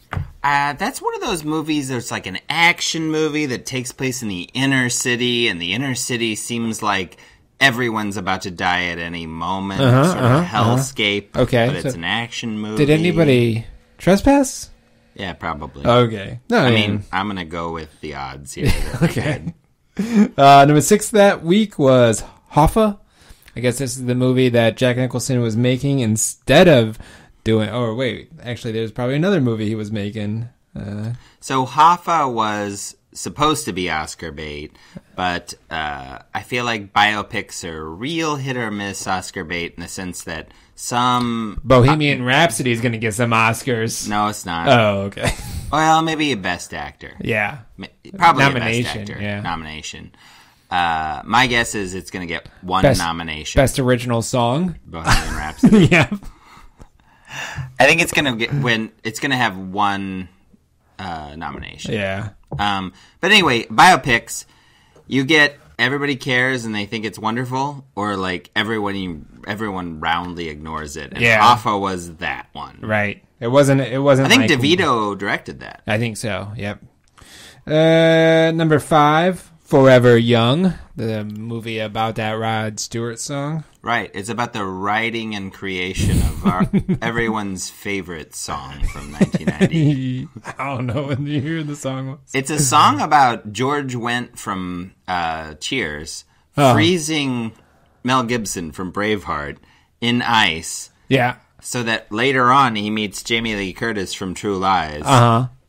That's one of those movies that's like an action movie that takes place in the inner city, and the inner city seems like everyone's about to die at any moment. Sort of a hellscape. Okay. But it's an action movie. Did anybody trespass? Yeah, probably. Okay. No, I mean, I'm going to go with the odds here. Okay. Number 6 that week was Hoffa. I guess this is the movie that Jack Nicholson was making instead of doing... Oh, wait. Actually, there's probably another movie he was making. So Hoffa was supposed to be Oscar bait, but I feel like biopics are real hit or miss Oscar bait in the sense that some... Bohemian Rhapsody is going to get some Oscars. No, it's not. Oh, okay. Well, maybe a Best Actor. Yeah. Probably nomination, a Best Actor yeah. nomination. My guess is it's going to get one nomination. Best Original Song. Bohemian Rhapsody. Yeah. I think it's going to have one nomination. Yeah. But anyway, biopics, you get everybody cares and they think it's wonderful, or like everyone roundly ignores it. And Hoffa was that one. Right. It wasn't. I think DeVito directed that. I think so. Yep. Number 5. Forever Young, the movie about that Rod Stewart song. Right. It's about the writing and creation of everyone's favorite song from 1990. I don't know when you hear the song was. It's a song about George Wendt from Cheers freezing Mel Gibson from Braveheart in ice. Yeah. So that later on he meets Jamie Lee Curtis from True Lies.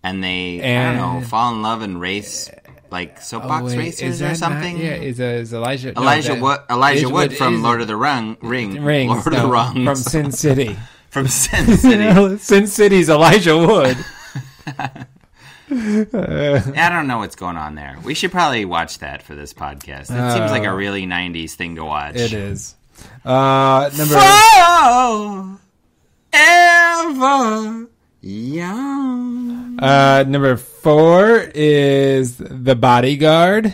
And they, I don't know, fall in love and race... Like soapbox racers or something? Is Elijah Wood from Lord of the Rings. Lord of the Rungs. From Sin City. From Sin City. Sin City's Elijah Wood. I don't know what's going on there. We should probably watch that for this podcast. It seems like a really 90s thing to watch. It is. Forever Young. Number 4 is The Bodyguard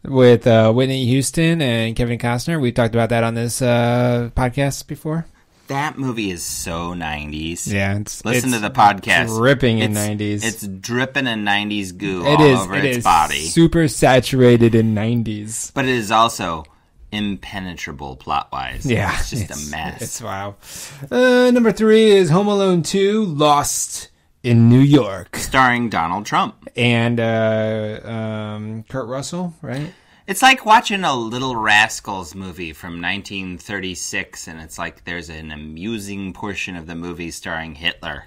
with Whitney Houston and Kevin Costner. We've talked about that on this podcast before. That movie is so 90s. Yeah. Listen to the podcast. It's dripping in 90s. It's dripping in 90s goo over its body. Super saturated in 90s. But it is also impenetrable plot-wise. Yeah. It's just a mess. It's wow. Number 3 is Home Alone 2, Lost in New York. Starring Donald Trump. And Kurt Russell, right? It's like watching a Little Rascals movie from 1936, and it's like there's an amusing portion of the movie starring Hitler.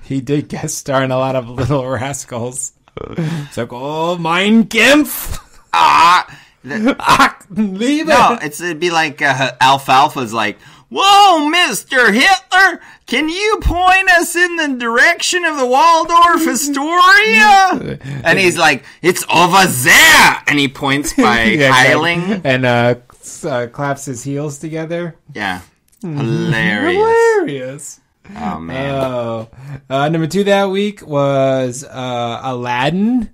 He did guest star in a lot of Little Rascals. It's like, oh, Mein Kampf! Leave it! No, it'd be like Alfalfa's like, whoa, Mr. Hitler, can you point us in the direction of the Waldorf Astoria? And he's like, it's over there! And he points by Hiling. And claps his heels together. Yeah. Hilarious. Oh, man. Oh. Number 2 that week was Aladdin.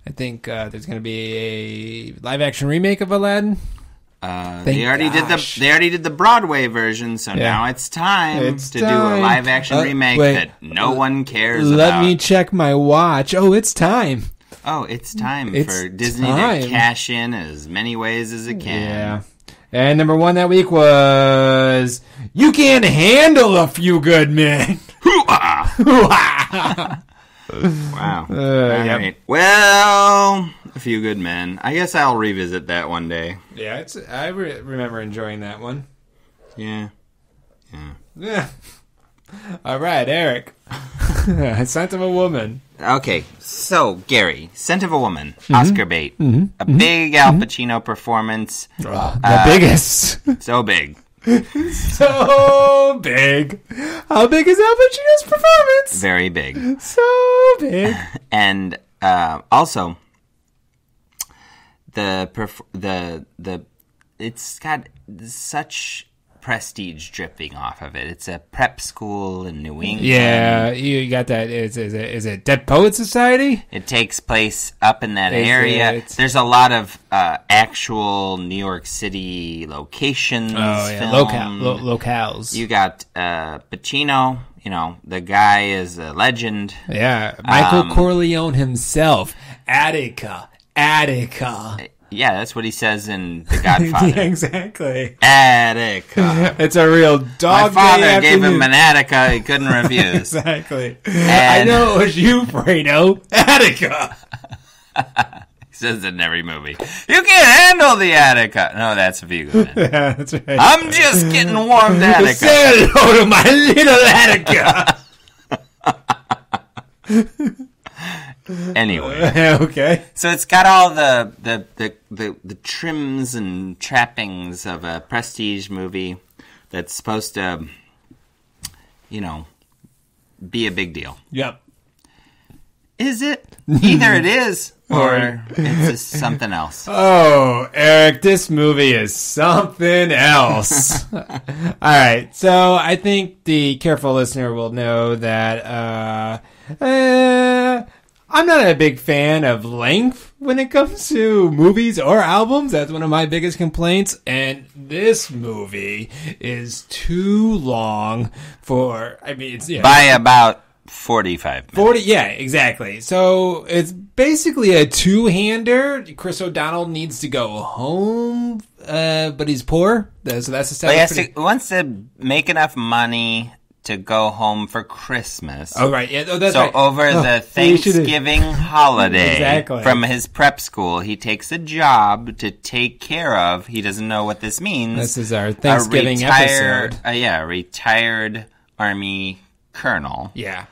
I think there's going to be a live-action remake of Aladdin. They already did the Broadway version, so now it's time to do a live-action remake that no one cares about. Let me check my watch. Oh, it's time. Oh, it's time for Disney to cash in as many ways as it can. Yeah. And number 1 that week was You Can't Handle a Few Good Men. Wow. All right. Well, A Few Good Men. I guess I'll revisit that one day. Yeah, I remember enjoying that one. Yeah. All right, Eric. Scent of a Woman. Okay, so, Gary, Scent of a Woman, Oscar bait. A big Al Pacino performance. The biggest. So big. So big. How big is Al Pacino's performance? Very big. So big. And also, it's got such prestige dripping off of it. It's a prep school in New England. Yeah, you got that. Is it Dead Poets Society? It takes place up in that area. There's a lot of actual New York City locations. Oh, yeah. Locales. You got Pacino. You know, the guy is a legend. Yeah, Michael Corleone himself. Attica. Yeah, that's what he says in The Godfather. Yeah, exactly. Attica. It's a real dog. My father gave him an Attica he couldn't refuse. Exactly. I know it was you, Fredo. Attica. He says it in every movie. You can't handle the Attica. No, that's A Few Good Men. Yeah, that's right. I'm just getting warmed, Attica. Say hello to my little Attica. Anyway, okay. So it's got all the trims and trappings of a prestige movie that's supposed to, be a big deal. Yep. Is it? Either it is or it's just something else. Oh, Eric, this movie is something else. All right, so I think the careful listener will know that I'm not a big fan of length when it comes to movies or albums. That's one of my biggest complaints. And this movie is too long for, by about 45 minutes. 40, yeah, exactly. So it's basically a two-hander. Chris O'Donnell needs to go home, but he's poor. So that's the stuff. He wants to make enough money to go home for Christmas. Oh, right. Yeah, that's so right. over the Thanksgiving holiday exactly. from his prep school, he takes a job to take care of. He doesn't know what this means. This is our Thanksgiving episode. Retired Army colonel. Yeah.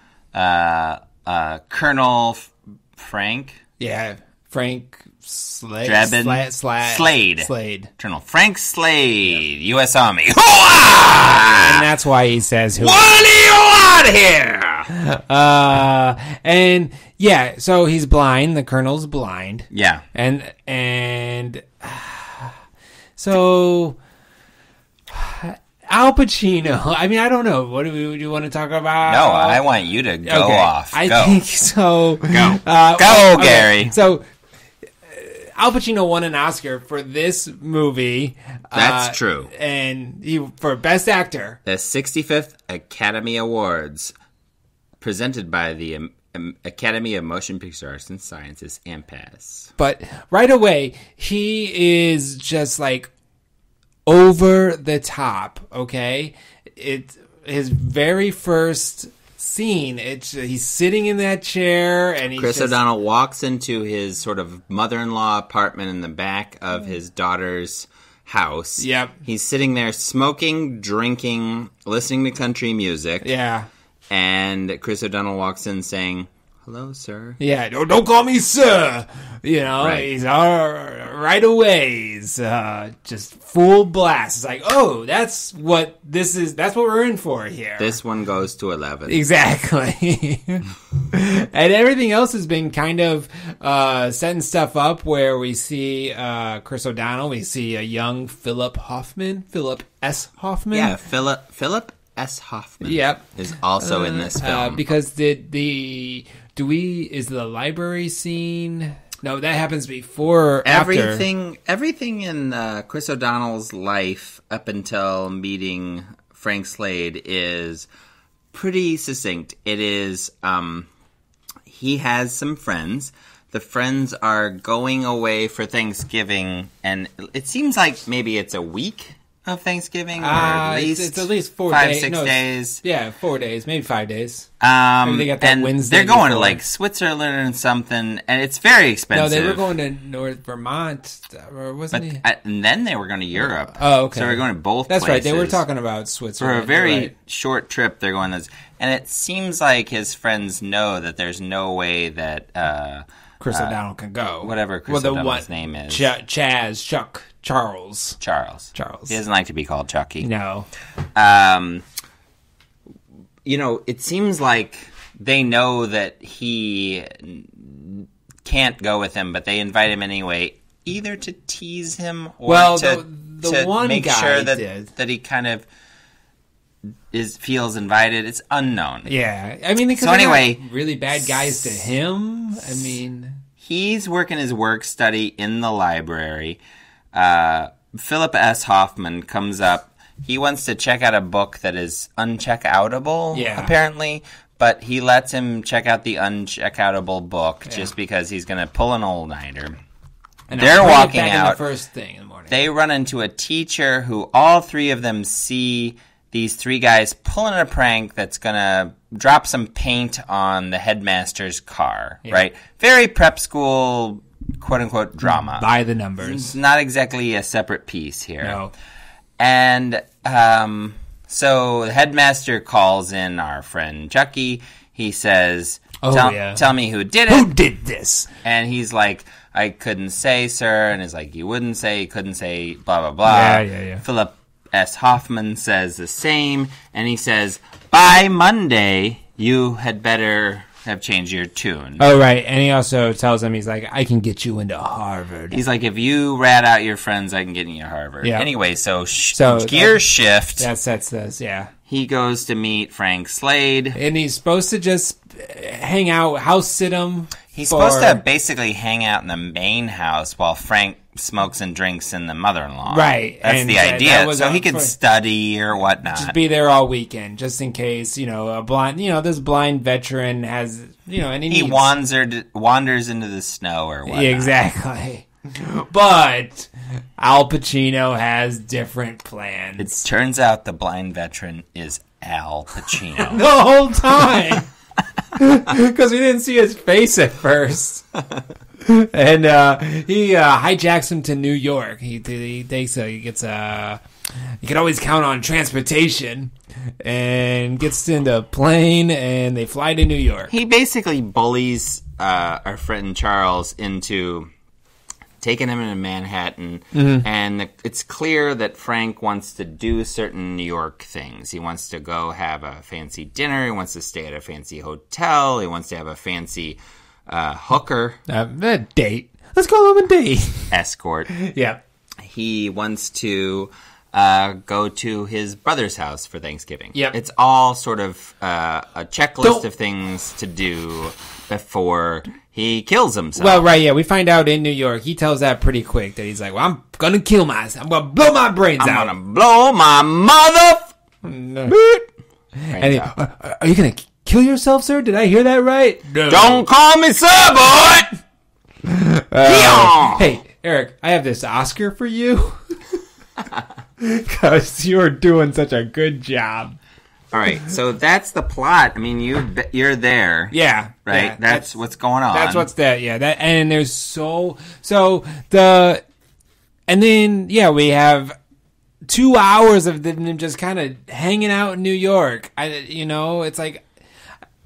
Colonel Frank. Yeah, Frank Slade. Slade. Colonel Frank Slade, yeah. U.S. Army. And that's why he says, "What do you want here?" And yeah, so he's blind. The colonel's blind. Yeah, and so Al Pacino. I mean, I don't know. What do you want to talk about? No, I want you to go off. I think so. Go, Gary. Okay. So Al Pacino won an Oscar for this movie. That's true. And for Best Actor. The 65th Academy Awards, presented by the Academy of Motion Picture Arts and Sciences, AMPAS. But right away, he is just like over the top, okay? It's his very first scene. He's sitting in that chair, and Chris O'Donnell walks into his sort of mother-in-law apartment in the back of his daughter's house. Yep. He's sitting there smoking, drinking, listening to country music. Yeah. And Chris O'Donnell walks in saying, "Hello, sir." Yeah, don't call me sir. Right. He's right away. He's just full blast. It's like, oh, that's what this is. That's what we're in for here. This one goes to 11. Exactly. And everything else has been kind of setting stuff up where we see Chris O'Donnell. We see a young Philip S. Hoffman. Yeah, Philip S. Hoffman. Yep. Is also in this film. Because is the library scene? No, that happens before. Everything in Chris O'Donnell's life up until meeting Frank Slade is pretty succinct. It is he has some friends. The friends are going away for Thanksgiving, and it seems like maybe it's a week of Thanksgiving, or at least it's at least 4 5, days. 6 days. Yeah, 4 days, maybe 5 days. Maybe they got that and Wednesday they're going to before. like Switzerland and something, and it's very expensive. No, they were going to North Vermont, or wasn't he? And then they were going to Europe. Oh, okay. So we're going to both That's places. right. They were talking about Switzerland. For a very right. short trip, they're going this. And it seems like his friends know that there's no way that Chris O'Donnell can go. Whatever Chris O'Donnell's name is. Charles. He doesn't like to be called Chucky. No. It seems like they know that he can't go with him, but they invite him anyway, either to tease him or to one make guy sure did. that he kind of feels invited. It's unknown. Yeah. I mean, because anyway, really bad guys to him. I mean, he's working his work study in the library. Philip S. Hoffman comes up. He wants to check out a book that is uncheck-outable, apparently, but he lets him check out the uncheck-outable book just because he's going to pull an all-nighter. And they're walking out. The first thing in the morning. They run into a teacher who all three of them see these three guys pulling a prank that's going to drop some paint on the headmaster's car, right? Very prep school, quote-unquote, drama. By the numbers. It's not exactly a separate piece here. No. And so the headmaster calls in our friend Chucky. He says, tell me who did it. Who did this? And he's like, I couldn't say, sir. And he's like, you wouldn't say, you couldn't say, blah, blah, blah. Yeah. Philip S. Hoffman says the same. And he says, by Monday, you had better have changed your tune. Oh, right. And he also tells him, he's like, I can get you into Harvard. He's like, if you rat out your friends, I can get you into Harvard. Yeah. Anyway, so gear shift. That sets this, yeah. He goes to meet Frank Slade. And he's supposed to just hang out, house sit him. He's supposed to basically hang out in the main house while Frank smokes and drinks in the mother-in-law. Right. That's and the idea. So he could study or whatnot. Just be there all weekend, just in case, this blind veteran has, and he wanders into the snow or whatnot. Exactly. But Al Pacino has different plans. It turns out the blind veteran is Al Pacino. The whole time. Because we didn't see his face at first. And he hijacks him to New York. He thinks he gets you can always count on transportation, and gets into a plane, and they fly to New York. He basically bullies our friend Charles into taking him into Manhattan, and it's clear that Frank wants to do certain New York things. He wants to go have a fancy dinner. He wants to stay at a fancy hotel. He wants to have a fancy hooker. A date. Let's call him a date. Escort. Yeah. He wants to go to his brother's house for Thanksgiving. Yep. It's all sort of a checklist of things to do before he kills himself. Well, right, yeah. We find out in New York, he tells that pretty quick, that he's like, well, I'm going to kill myself. I'm going to blow my brains out. I'm going to blow my mother... No. And are you going to kill yourself, sir? Did I hear that right? No. Don't call me sir, boy! Hey, Eric, I have this Oscar for you. Because you're doing such a good job. All right, so that's the plot. I mean, you're there. Yeah. Right? Yeah, that's what's going on. That's what's that, yeah. And there's and then, we have 2 hours of them just kind of hanging out in New York. It's like,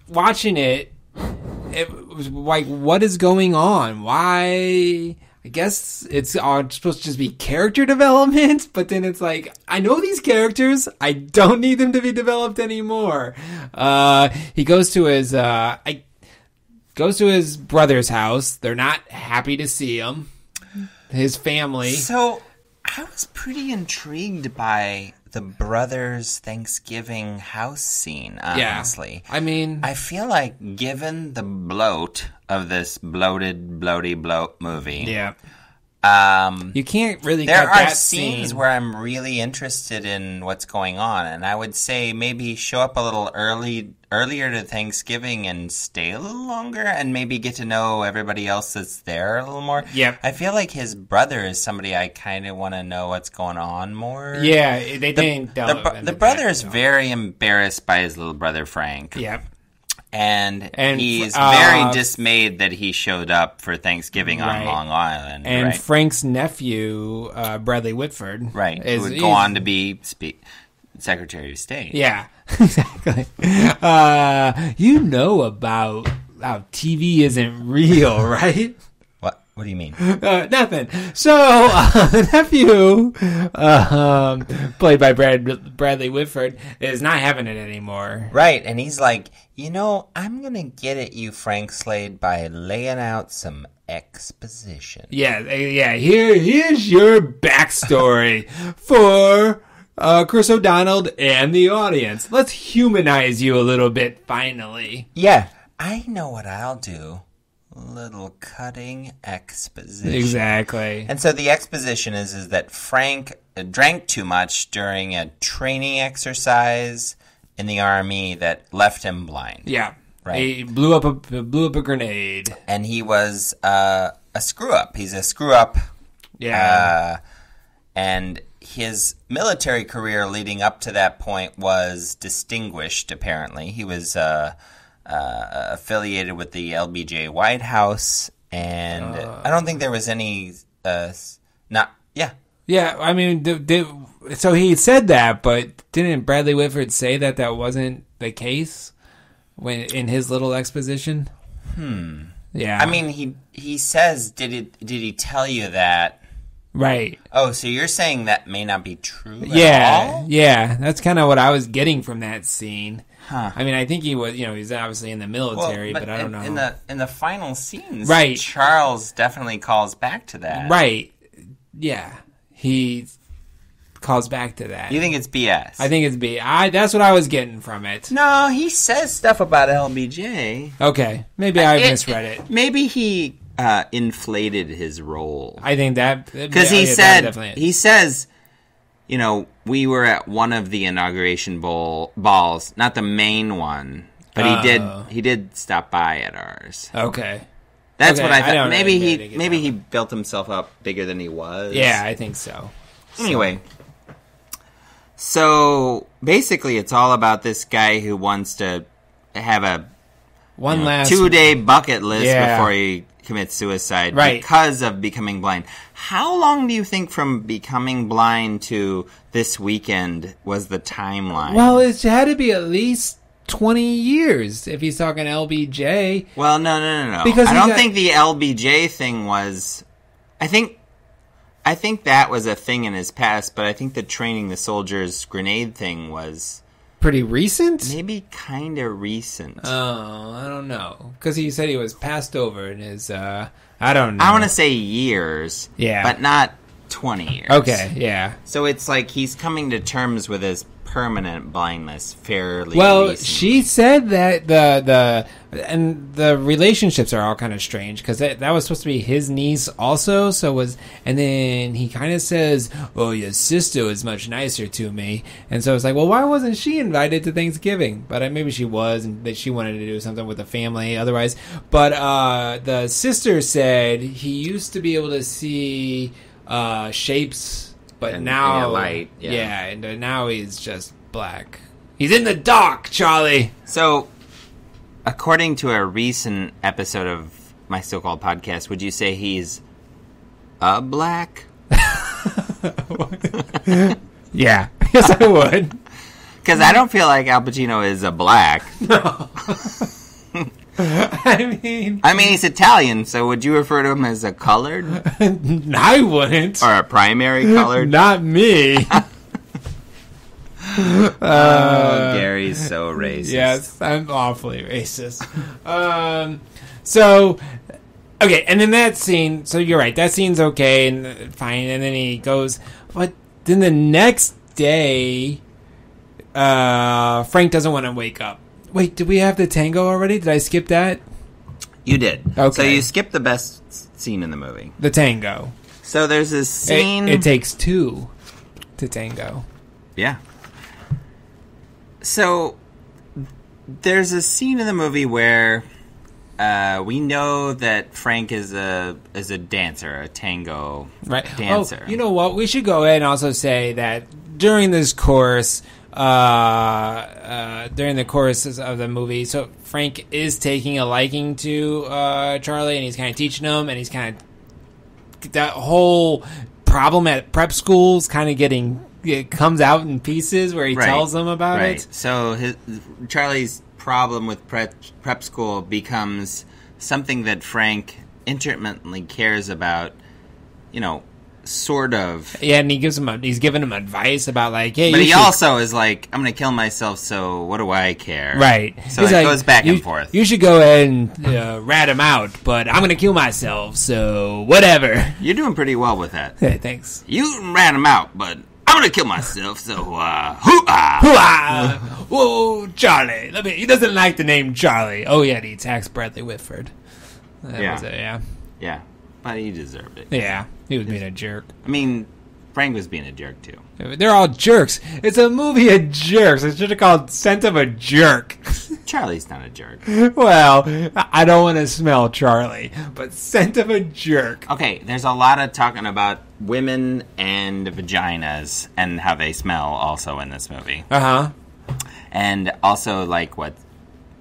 watching it was like, what is going on? Why... I guess it's supposed to just be character development, but then it's like, I know these characters. I don't need them to be developed anymore. He goes to his brother's house. They're not happy to see him. His family. So I was pretty intrigued by the brothers' Thanksgiving house scene, honestly. Yeah. I mean, I feel like given the bloat of this bloated, bloaty bloat movie. Yeah. You can't really there cut are that scenes scene. where I'm really interested in what's going on, and I would say maybe show up a little earlier to Thanksgiving and stay a little longer, and maybe get to know everybody else that's there a little more. Yep. I feel like his brother is somebody I kind of want to know what's going on more. Yeah, they didn't. The brother is very embarrassed by his little brother Frank. Yep. And he's very dismayed that he showed up for Thanksgiving on Long Island. And Frank's nephew, Bradley Whitford, who would go on to be Secretary of State. Yeah, exactly. You know about how TV isn't real, right? What do you mean? Nothing. So, the nephew, played by Bradley Whitford, is not having it anymore. Right, and he's like, I'm going to get at you, Frank Slade, by laying out some exposition. Yeah. Here's your backstory for Chris O'Donnell and the audience. Let's humanize you a little bit, finally. Yeah, I know what I'll do. Little cutting exposition. Exactly. And so the exposition is that Frank drank too much during a training exercise in the Army that left him blind. Yeah. Right. He blew up a grenade. And he was a screw-up. He's a screw-up. Yeah. And his military career leading up to that point was distinguished, apparently. He was affiliated with the LBJ White House, and I don't think there was any Yeah, I mean, so he said that, but didn't Bradley Whitford say that wasn't the case in his little exposition? Yeah. I mean, he says, did he tell you that? Right. Oh, so you're saying that may not be true at all? Yeah. That's kind of what I was getting from that scene. Huh. I mean, I think he was, he's obviously in the military, but I don't know. In the final scenes, right. Charles definitely calls back to that. Right. Yeah. He calls back to that. You think it's BS? I think it's BS. That's what I was getting from it. No, he says stuff about LBJ. Okay. Maybe I misread it. Maybe he inflated his role. I think that... Because he says... we were at one of the inauguration balls, not the main one, but he did stop by at ours. Okay. That's what I thought. Maybe he built himself up bigger than he was. Yeah, I think so. Anyway, so basically it's all about this guy who wants to have a last 2-day bucket list before he commits suicide because of becoming blind. How long do you think from becoming blind to this weekend was the timeline? Well, it had to be at least 20 years if he's talking LBJ. Well, no. Because I don't think the LBJ thing was... I think that was a thing in his past, but I think the training the soldiers grenade thing was... pretty recent? Maybe kind of recent. Oh, I don't know. Because he said he was passed over in his... I don't know. I want to say years. Yeah. But not 20 years. Okay, yeah. So it's like he's coming to terms with his permanent blindness fairly Well, recently. she said that the relationships are all kind of strange because that was supposed to be his niece also. And then he kind of says, "Oh, your sister was much nicer to me," and so it's like, well, why wasn't she invited to Thanksgiving? But maybe she was, and that she wanted to do something with the family otherwise. But the sister said he used to be able to see shapes. But now, light, and now he's just black. He's in the dark, Charlie. So, according to a recent episode of my so-called podcast, would you say he's a black? Yeah, yes, I would. Because I don't feel like Al Pacino is a black. No. I mean, he's Italian, so would you refer to him as a colored? I wouldn't. Or a primary colored? Not me. Gary's so racist. Yes, I'm awfully racist. So, okay, and then that scene, so you're right, that scene's okay and fine, and then he goes, but then the next day, Frank doesn't want to wake up. Wait, did we have the tango already? Did I skip that? You did. Okay. So you skipped the best scene in the movie. The tango. So there's this scene... It takes two to tango. Yeah. So there's a scene in the movie where we know that Frank is a dancer, a tango dancer. Oh, you know what? We should go ahead and also say that during this course, during the course of the movie, so Frank is taking a liking to Charlie, and he's kind of teaching him, and he's kind of that whole problem at prep schools kind of it comes out in pieces where he tells them about it. So Charlie's problem with prep school becomes something that Frank intermittently cares about, sort of. Yeah, and he's giving him advice about like, hey, but he also is like, I'm going to kill myself, so what do I care? Right. So it goes back and forth. You should go ahead and rat him out, but I'm going to kill myself, so whatever. You're doing pretty well with that. Hey, thanks. You rat him out, but I'm going to kill myself, so hoo-ah. Hoo-ah! Whoa, Charlie. He doesn't like the name Charlie. Oh, yeah, he attacks Bradley Whitford. That was it, yeah. Yeah, but he deserved it. Yeah, he was being a jerk. I mean, Frank was being a jerk, too. They're all jerks. It's a movie of jerks. It should have called Scent of a Jerk. Charlie's not a jerk. Well, I don't want to smell Charlie, but Scent of a Jerk. Okay, there's a lot of talking about women and vaginas and how they smell also in this movie. Uh-huh. And also, like, what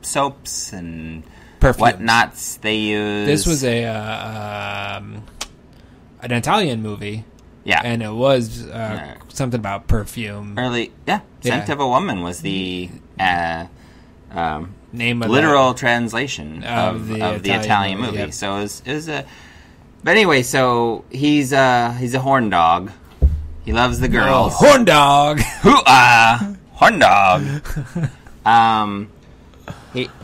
soaps and perfumes, whatnots they use. This was an Italian movie. Yeah. And it was something about perfume. Scent of a Woman was the name of literal translation of the Italian movie. Yep. So it was a... But anyway, so he's a horn dog. He loves the girls. Oh, horn dog! Hoo-ah! Horn dog!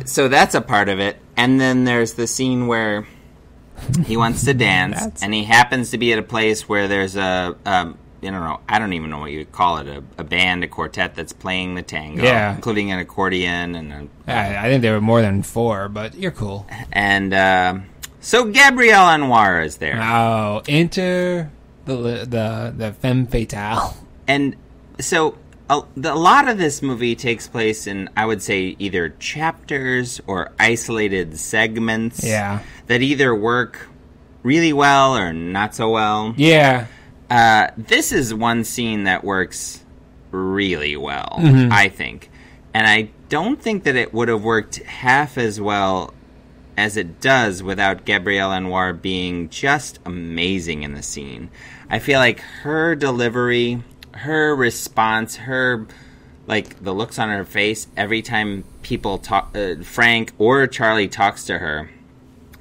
So that's a part of it. And then there's the scene where he wants to dance, and he happens to be at a place where there's I don't even know what you'd call it, a band, a quartet that's playing the tango, including an accordion. And I think there were more than four, but you're cool. And so Gabrielle Anwar is there. Oh, enter the femme fatale. And so a lot of this movie takes place in, I would say, either chapters or isolated segments that either work really well or not so well. Yeah. This is one scene that works really well, I think. And I don't think that it would have worked half as well as it does without Gabrielle Anwar being just amazing in the scene. I feel like her delivery, her response, her, like, the looks on her face every time people talk, Frank or Charlie talks to her.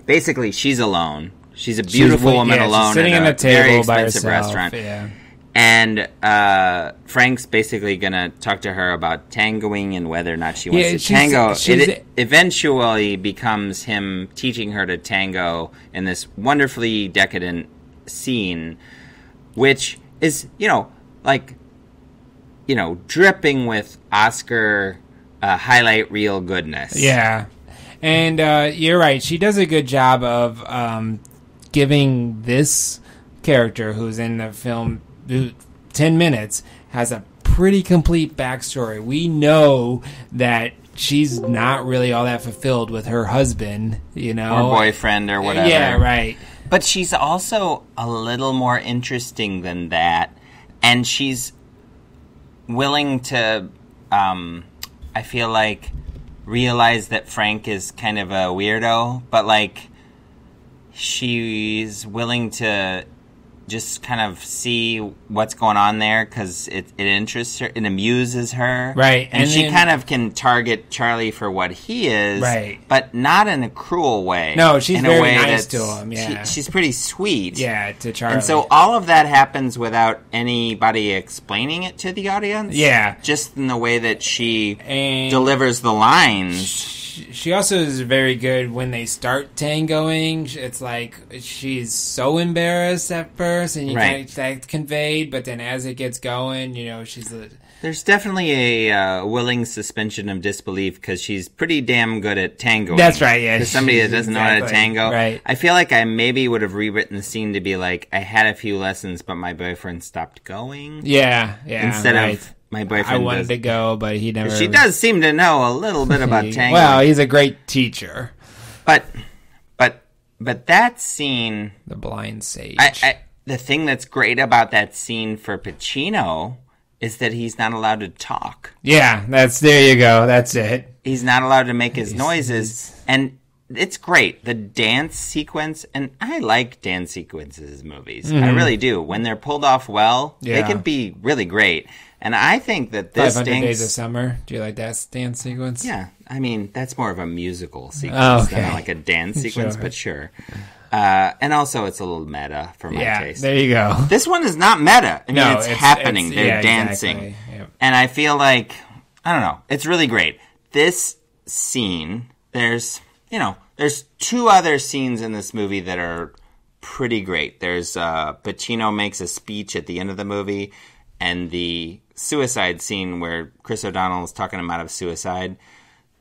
Basically, she's alone. She's a beautiful woman alone she's sitting at at a table very by expensive herself, restaurant. Yeah. And Frank's basically going to talk to her about tangoing and whether or not she wants to tango. It eventually becomes him teaching her to tango in this wonderfully decadent scene, which is, dripping with Oscar highlight reel goodness. Yeah. And you're right. She does a good job of giving this character who's in the film 10 minutes has a pretty complete backstory. We know that she's not really all that fulfilled with her husband, or boyfriend or whatever. Yeah, right. But she's also a little more interesting than that, and she's willing to, I feel like, realize that Frank is kind of a weirdo, but, like, she's willing to just kind of see what's going on there because it interests her, it amuses her. Right. And she kind of can target Charlie for what he is. Right. But not in a cruel way. No, she's very nice to him, yeah. She's pretty sweet. Yeah, to Charlie. And so all of that happens without anybody explaining it to the audience. Yeah. Just in the way that she delivers the lines. she also is very good when they start tangoing. It's like she's so embarrassed at first, and you kind of that's conveyed. But then as it gets going, she's. There's definitely a willing suspension of disbelief because she's pretty damn good at tangoing. That's right, yeah. For somebody that doesn't know how to tango. Right. I feel like I maybe would have rewritten the scene to be like, I had a few lessons, but my boyfriend stopped going. Yeah. Instead of my boyfriend I wanted to go, but he never... She does seem to know a little bit about tangoing. Well, he's a great teacher. But that scene... The blind sage. The thing that's great about that scene for Pacino... is that he's not allowed to talk. Yeah, there you go. That's it. He's not allowed to make his noises. And it's great. The dance sequence, and I like dance sequences in movies. I really do. When they're pulled off well, they can be really great. And I think that this 500 Days of Summer. Do you like that dance sequence? Yeah. I mean, that's more of a musical sequence than like a dance sequence, but sure. And also, it's a little meta for my taste. There you go. This one is not meta. I mean, it's happening. They're dancing. Exactly. Yep. And I feel like, I don't know, it's really great. This scene, there's two other scenes in this movie that are pretty great. There's Pacino makes a speech at the end of the movie, and the suicide scene where Chris O'Donnell is talking him out of suicide.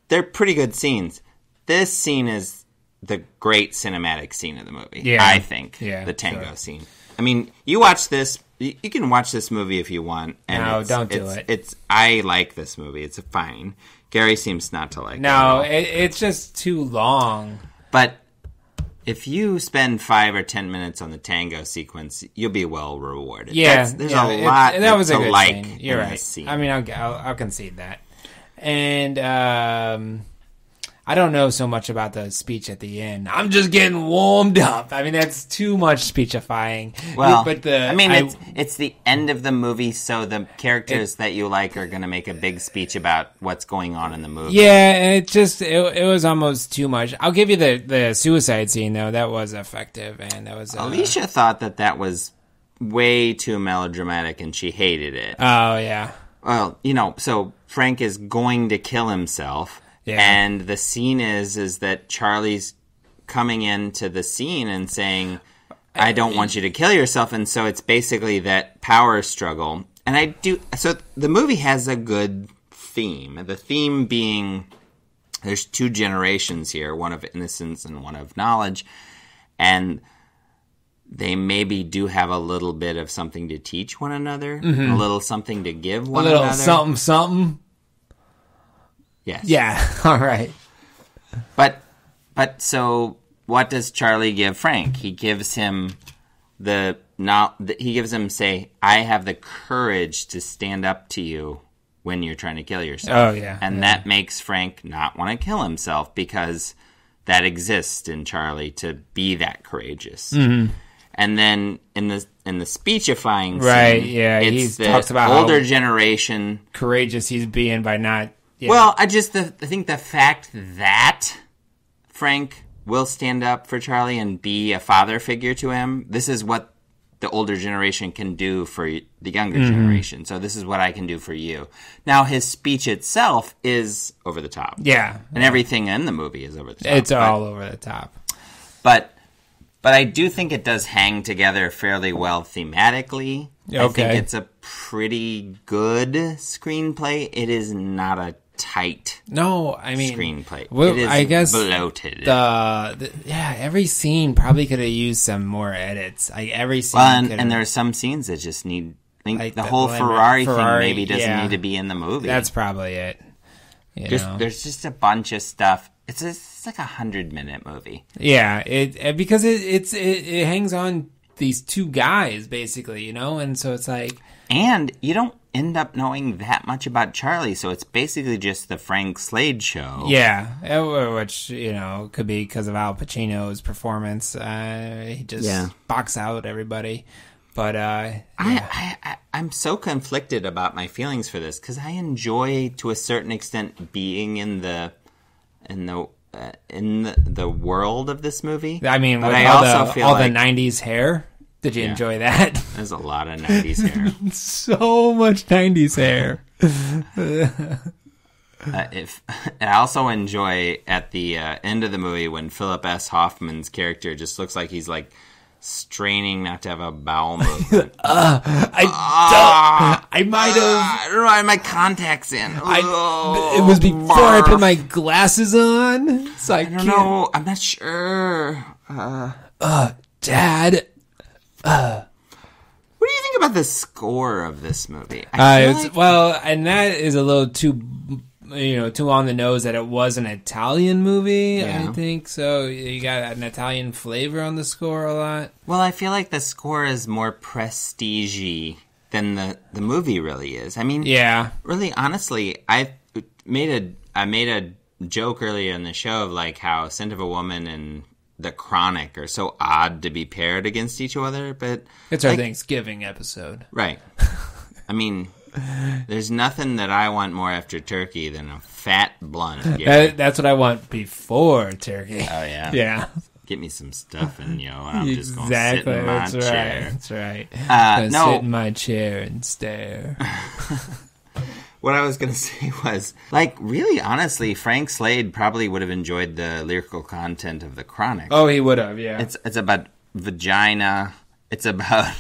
They're pretty good scenes. This scene is the great cinematic scene of the movie, I think. Yeah, the tango scene. I mean, you watch this, you can watch this movie if you want. And no, don't do it. I like this movie. It's fine. Gary seems not to like it. No, it's just too long. But if you spend 5 or 10 minutes on the tango sequence, you'll be well rewarded. Yeah. There's a lot that was a good like scene. You're right. Scene. I mean, I'll concede that. And, I don't know so much about the speech at the end. I'm just getting warmed up. I mean, that's too much speechifying. Well, but it's the end of the movie, so the characters that you like are going to make a big speech about what's going on in the movie. Yeah, and it was almost too much. I'll give you the suicide scene, though. That was effective, and that was... Alicia thought that was way too melodramatic, and she hated it. Oh, yeah. Well, so Frank is going to kill himself... Yeah. And the scene is that Charlie's coming into the scene and saying, I don't want you to kill yourself. And so it's basically that power struggle. And so the movie has a good theme. The theme being there's two generations here, one of innocence and one of knowledge. And they maybe do have a little bit of something to teach one another, a little something to give one another. A little something. Yes. Yeah. All right. But so what does Charlie give Frank? He gives him say, I have the courage to stand up to you when you're trying to kill yourself. Oh yeah. And that makes Frank not want to kill himself because that exists in Charlie to be that courageous. Mm-hmm. And then in the speechifying scene, right? Yeah, he talks about older how generation courageous he's being by not. Yeah. Well, I think the fact that Frank will stand up for Charlie and be a father figure to him, this is what the older generation can do for the younger generation. So this is what I can do for you. Now, his speech itself is over the top. Yeah. And everything in the movie is over the top. It's all over the top. But I do think it does hang together fairly well thematically. Okay. I think it's a pretty good screenplay. It is not a tight screenplay. Well, it is I guess bloated. Every scene probably could have used some more edits. Every scene and there are some scenes that just need the whole Ferrari thing maybe doesn't need to be in the movie. That's probably it. There's just a bunch of stuff. It's like 100-minute movie. Yeah, because it hangs on these two guys basically, and so it's like, and you don't end up knowing that much about Charlie, so it's basically just the Frank Slade show. Yeah, which, could be because of Al Pacino's performance. He just box out everybody. But I'm so conflicted about my feelings for this because I enjoy, to a certain extent, being in the world of this movie. I mean, but with I also feel all the 90s hair. Did you enjoy that? There's a lot of 90s hair. So much 90s hair. if I also enjoy at the end of the movie when Philip S. Hoffman's character just looks like he's like straining not to have a bowel movement. I might have. I don't know. I had my contacts in. It was before I put my glasses on, so I don't know. I'm not sure. Dad. What do you think about the score of this movie? And that is a little too, too on the nose that it was an Italian movie. Yeah. I think so. You got an Italian flavor on the score a lot. Well, I feel like the score is more prestige-y than the movie really is. I mean, yeah. Really, honestly, I made a joke earlier in the show of like how Scent of a Woman and The Chronic are so odd to be paired against each other, but it's our Thanksgiving episode, right? I mean, there's nothing that I want more after turkey than a fat blunt. That's what I want before turkey. Oh yeah, yeah. Get me some stuffing, and I'm just going to sit in my chair. That's right. Sit in my chair and stare. What I was going to say was, like, really, honestly, Frank Slade probably would have enjoyed the lyrical content of The Chronic. Oh, he would have, yeah. It's about vagina. It's about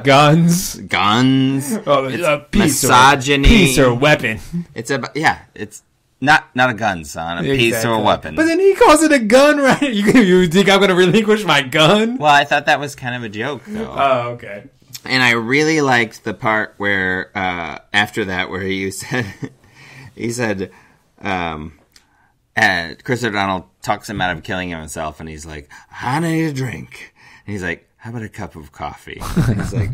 guns. Guns. Oh, it's misogyny. Piece or weapon. It's about, it's not a gun, son. A piece or a weapon. But then he calls it a gun, right? You think I'm going to relinquish my gun? Well, I thought that was kind of a joke, though. Oh, okay. And I really liked the part where, after that, where he said, Chris O'Donnell talks him out of killing himself, and he's like, I need a drink. And he's like, how about a cup of coffee? And he's like,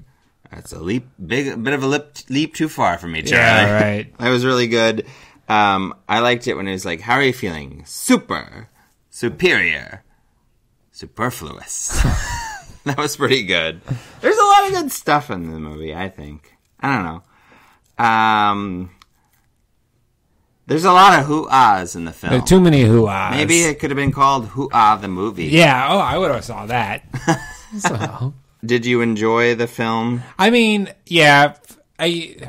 that's a bit of a leap too far for me, Charlie. Yeah, right. That was really good. I liked it when he was like, how are you feeling? Super, superior, superfluous. That was pretty good. There's a lot of good stuff in the movie, I think. I don't know. There's a lot of hoo-ahs in the film. There are too many hoo-ahs. Maybe it could have been called Hoo-ah the Movie. Yeah, I would have saw that. So. Did you enjoy the film? I mean, yeah. You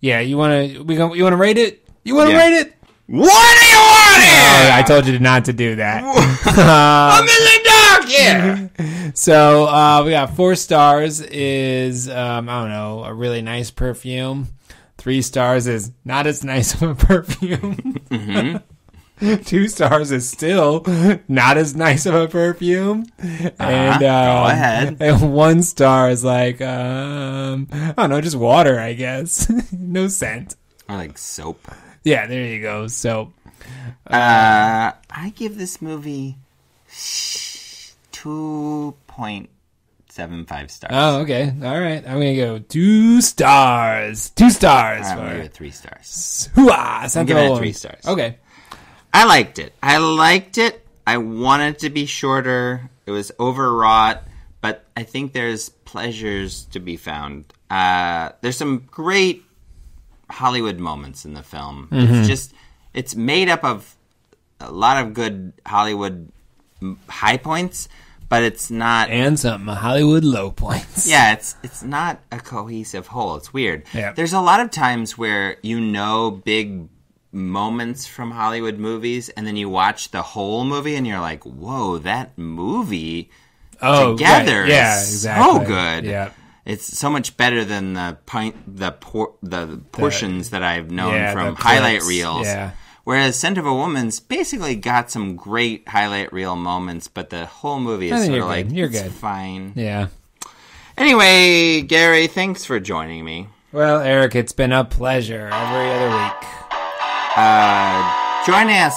want to rate it? You want to rate it? What do you want here? I told you not to do that. I'm in the dark here. So we got 4 stars is I don't know, a really nice perfume. 3 stars is not as nice of a perfume. Mm-hmm. 2 stars is still not as nice of a perfume. And go ahead. And 1 star is like I don't know, just water, I guess. No scent. Or like soap. Yeah, there you go. So, I give this movie 2.75 stars. Oh, okay. All right. I'm going to go 2 stars. 2 stars. I'm going to give it 3 stars. Hoo-ah! I'm giving it 3 stars. Okay. I liked it. I wanted it to be shorter. It was overwrought, but I think there's pleasures to be found. There's some great Hollywood moments in the film. Mm-hmm. It's made up of a lot of good Hollywood high points, but it's not, and some Hollywood low points. Yeah, it's not a cohesive whole. It's weird. Yeah. There's a lot of times where big moments from Hollywood movies, and then you watch the whole movie and you're like, whoa, that movie together is so good. Yeah. It's so much better than the portions that I've known from highlight reels. Yeah. Whereas Scent of a Woman's basically got some great highlight reel moments, but the whole movie is sort of like, it's fine. Yeah. Anyway, Gary, thanks for joining me. Well, Eric, it's been a pleasure every other week. Join us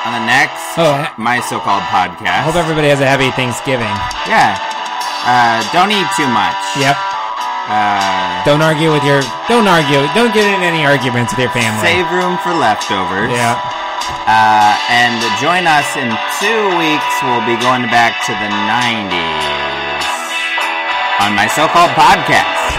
on the next My So-Called Podcast. I hope everybody has a happy Thanksgiving. Yeah. Don't eat too much. Yep. Don't argue. Don't get in any arguments with your family. Save room for leftovers. Yeah. And join us in 2 weeks. We'll be going back to the 90s on My So-Called Podcast.